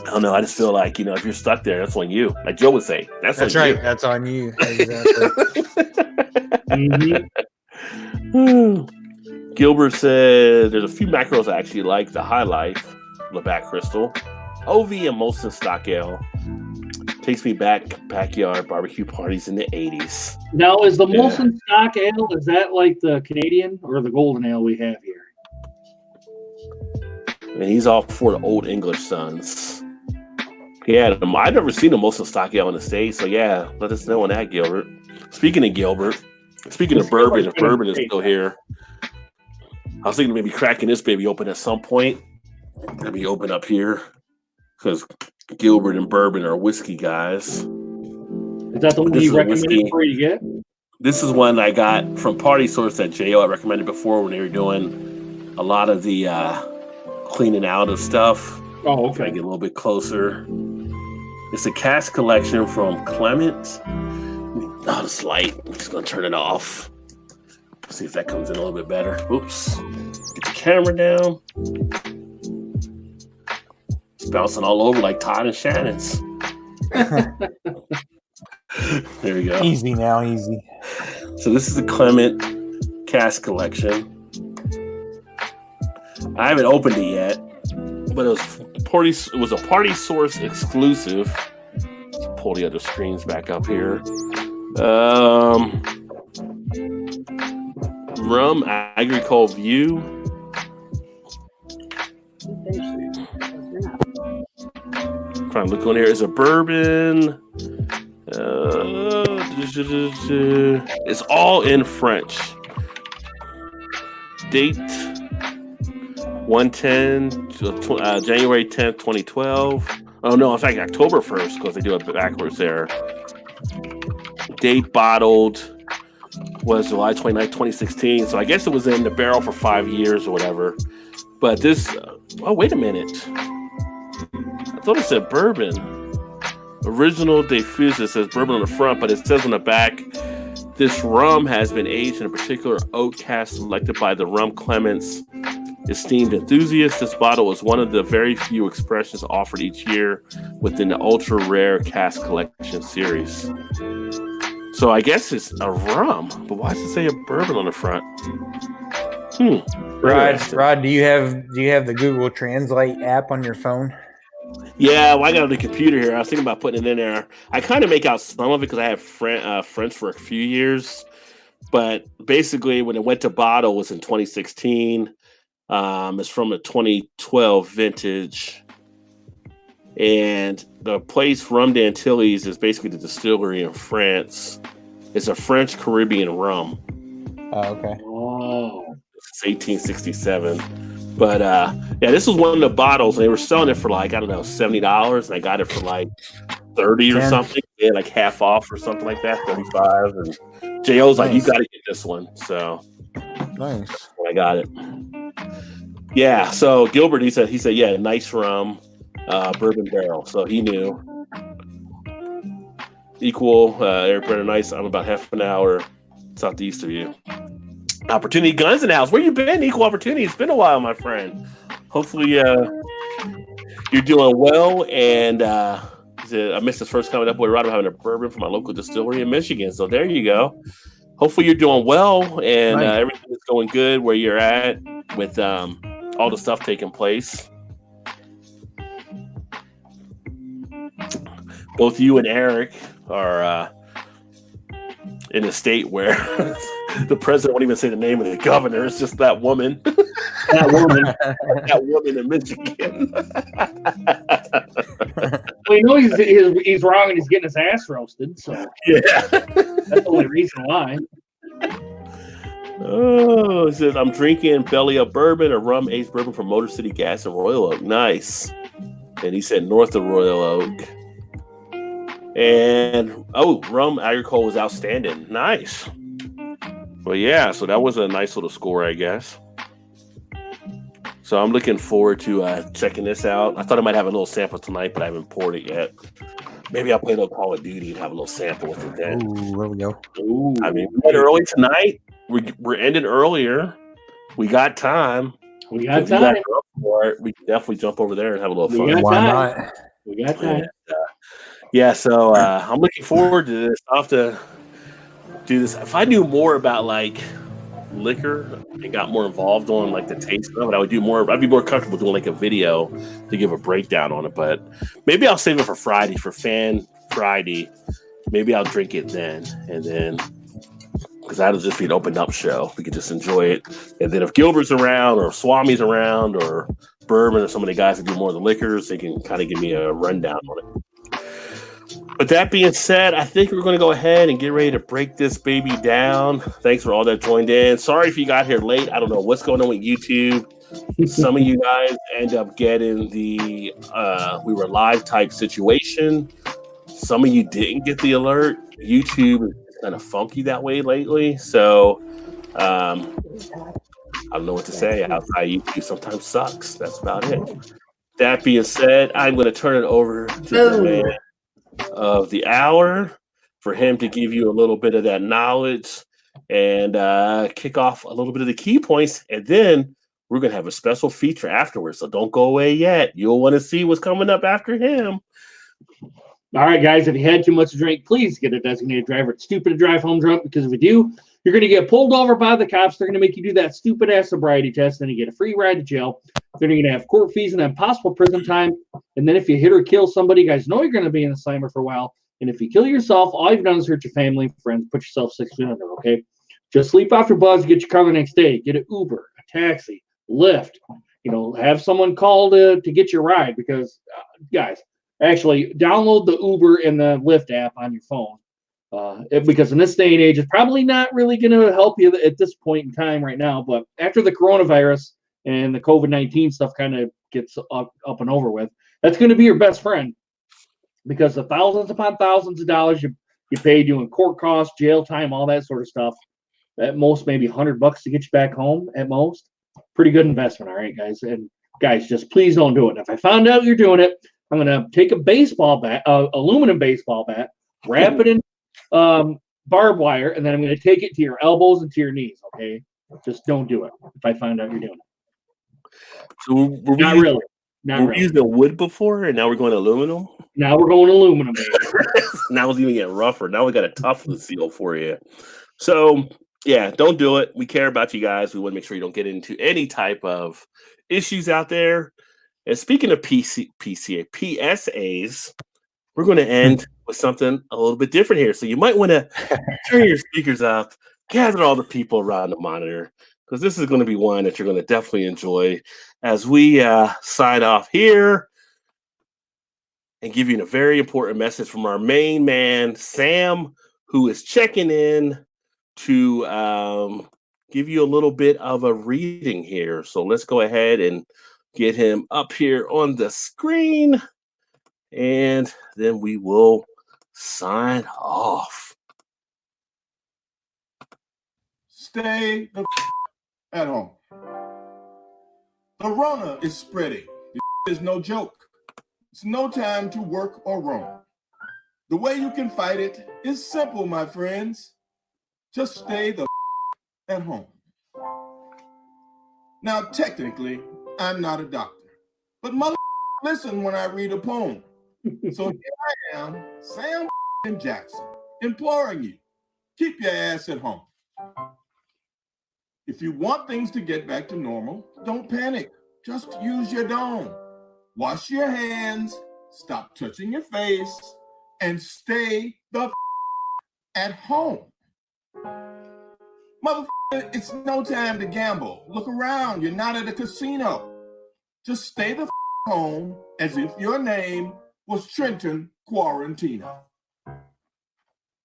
I don't know. I just feel like, if you're stuck there, that's on you. Like Joe would say, that's right. You. That's on you. Exactly. Gilbert said there's a few macros I actually like. The High Life, Labatt Crystal, OV, and Molson Stock Ale. Takes me back backyard barbecue parties in the 80s. Now, is the Molson Stock Ale, is that like the Canadian or the Golden Ale we have here? And he's all for the old English sons. Yeah, I've never seen a Molson Stock Ale in the States, so yeah, let us know on that, Gilbert. Speaking of Gilbert, speaking of bourbon, if bourbon is still here, I was thinking maybe cracking this baby open at some point. Maybe open up here because Gilbert and bourbon are whiskey guys. Is that the one you recommended before you get? This is one I got from Party Source that J.O. I recommended before when they were doing a lot of the cleaning out of stuff. Oh, okay. Try to get a little bit closer. It's a cask collection from Clement. Oh, it's light. I'm just going to turn it off. See if that comes in a little bit better. Oops. Get the camera down. It's bouncing all over like Todd and Shannon's. There we go. Easy now, easy. So this is the Clement cask collection. I haven't opened it yet, but it was a Party Source exclusive. Let's pull the other screens back up here. Rum Agricole View. Trying to look on here. Is a bourbon. It's all in French. Date 110, January 10th, 2012. Oh no, in fact, October 1st, because they do it backwards there. Date bottled was July 29th, 2016. So I guess it was in the barrel for 5 years or whatever. But this, oh, wait a minute. I thought it said bourbon. Original Diffuse, it says bourbon on the front, but it says on the back, this rum has been aged in a particular oak cask selected by the Rum Clements esteemed enthusiasts. This bottle is one of the very few expressions offered each year within the ultra rare cask collection series. So I guess it's a rum, but why does it say a bourbon on the front? Rod, do you have the Google Translate app on your phone? Yeah, well, I got on the computer here. I was thinking about putting it in there. I kind of make out some of it because I have French for a few years. But basically, when it went to bottle, it was in 2016. It's from a 2012 vintage. And the place Rum d'Antilles is basically the distillery in France. It's a French Caribbean rum. Oh, okay. Oh. It's 1867. But yeah, this was one of the bottles. And they were selling it for like, I don't know, $70. And I got it for like 30 or something. Yeah, like half off or something like that, 35. And J.O.'s like, you got to get this one. So nice. I got it. Yeah, so Gilbert, he said, yeah, nice rum, bourbon barrel. So he knew. Equal, Eric Brenner, nice. I'm about half an hour southeast of you. Opportunity Guns in the house. Where you been? Equal Opportunity. It's been a while, my friend. Hopefully, you're doing well. And I missed his first comment up with Rod. I'm having a bourbon from my local distillery in Michigan. So there you go. Hopefully, you're doing well and everything is going good where you're at with all the stuff taking place. Both you and Eric are in a state where The president won't even say the name of the governor. It's just that woman. That woman. That woman in Michigan. Well, you know he's wrong and he's getting his ass roasted. So yeah. That's the only reason why. Oh, it says I'm drinking belly up bourbon or rum aged bourbon from Motor City Gas in Royal Oak. Nice. And he said north of Royal Oak. And rum agricole was outstanding. Nice. Well, yeah, so that was a nice little score, I guess. So I'm looking forward to checking this out. I thought I might have a little sample tonight, but I haven't poured it yet. Maybe I'll play a little Call of Duty and have a little sample with it then. Ooh, there we go. Ooh. I mean, we went early tonight. We're ending earlier. We got time. We got If you time. guys are up for it, we can definitely jump over there and have a little fun. got Why time. not? We got time. Yeah, so I'm looking forward to this. I'll have to do this. If I knew more about like liquor and got more involved on like the taste of it, I would do more. I'd be more comfortable doing like a video to give a breakdown on it. But maybe I'll save it for Friday, for Fan Friday. Maybe I'll drink it then, and then because that'll just be an open up show. We can just enjoy it. And then if Gilbert's around or Swami's around or Bourbon or some of the guys that do more of the liquors, they can kind of give me a rundown on it. But that being said, I think we're going to go ahead and get ready to break this baby down. Thanks for all that joined in. Sorry if you got here late. I don't know what's going on with YouTube. Some of you guys end up getting the we were live type situation. Some of you didn't get the alert. YouTube is kind of funky that way lately. So I don't know what to say. Outside YouTube sometimes sucks. That's about it. That being said, I'm going to turn it over to the man of the hour for him to give you a little bit of that knowledge and kick off a little bit of the key points. And then we're going to have a special feature afterwards. So don't go away yet. You'll want to see what's coming up after him. All right, guys, if you had too much to drink, please get a designated driver. It's stupid to drive home drunk because if you do, you're going to get pulled over by the cops. They're going to make you do that stupid-ass sobriety test. Then you get a free ride to jail. Then you're going to have court fees and then possible prison time. And then if you hit or kill somebody, you guys know you're going to be in the slammer for a while. And if you kill yourself, all you've done is hurt your family and friends. Put yourself 6 feet under, okay? Just sleep off your buzz, get your car the next day. Get an Uber, a taxi, Lyft. You know, have someone call to get your ride because, guys, actually download the Uber and the Lyft app on your phone. Because in this day and age, it's probably not really going to help you at this point in time right now. But after the coronavirus and the COVID-19 stuff kind of gets up and over with, that's going to be your best friend because the thousands upon thousands of dollars you pay doing court costs, jail time, all that sort of stuff, at most maybe $100 to get you back home at most. Pretty good investment, all right, guys. And guys, just please don't do it. And if I found out you're doing it, I'm going to take a baseball bat, aluminum baseball bat, wrap it in barbed wire, and then I'm going to take it to your elbows and to your knees, okay? Just don't do it if I find out you're doing it. So were we using wood before, and now we're going aluminum? Now we're going aluminum. Now it's even getting rougher. Now we got a toughness seal for you. So, yeah, don't do it. We care about you guys. We want to make sure you don't get into any type of issues out there. And speaking of PSAs, we're going to end with something a little bit different here. So you might want to turn your speakers up, gather all the people around the monitor, because this is going to be one that you're going to definitely enjoy as we sign off here and give you a very important message from our main man, Sam, who is checking in to give you a little bit of a reading here. So let's go ahead and get him up here on the screen, and then we will sign off. Stay the at home. The Rona is spreading. This is no joke. It's no time to work or roam. The way you can fight it is simple, my friends. Just stay the at home. Now, technically, I'm not a doctor, but mother listen when I read a poem. So here I am, Sam Jackson, imploring you, keep your ass at home. If you want things to get back to normal, don't panic. Just use your dome. Wash your hands, stop touching your face, and stay the at home. Motherfucker, it's no time to gamble. Look around. You're not at a casino. Just stay the home as if your name was Trenton Quarantino.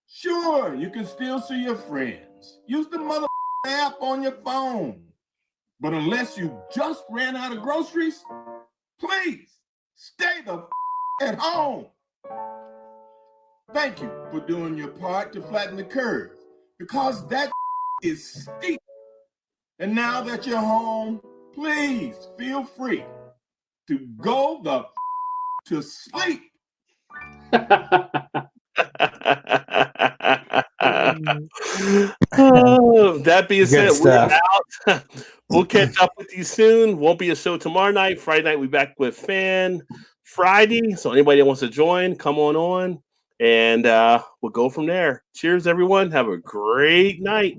Sure, you can still see your friends. Use the mother app on your phone. But unless you just ran out of groceries, please stay the at home. Thank you for doing your part to flatten the curve, because that is steep. And now that you're home, please feel free to go the to sleep. That being said, Good we're stuff. out. We'll catch up with you soon. Won't be a show tomorrow night. Friday night, we'll be back with Fan Friday. So anybody that wants to join, come on. And we'll go from there. Cheers, everyone. Have a great night.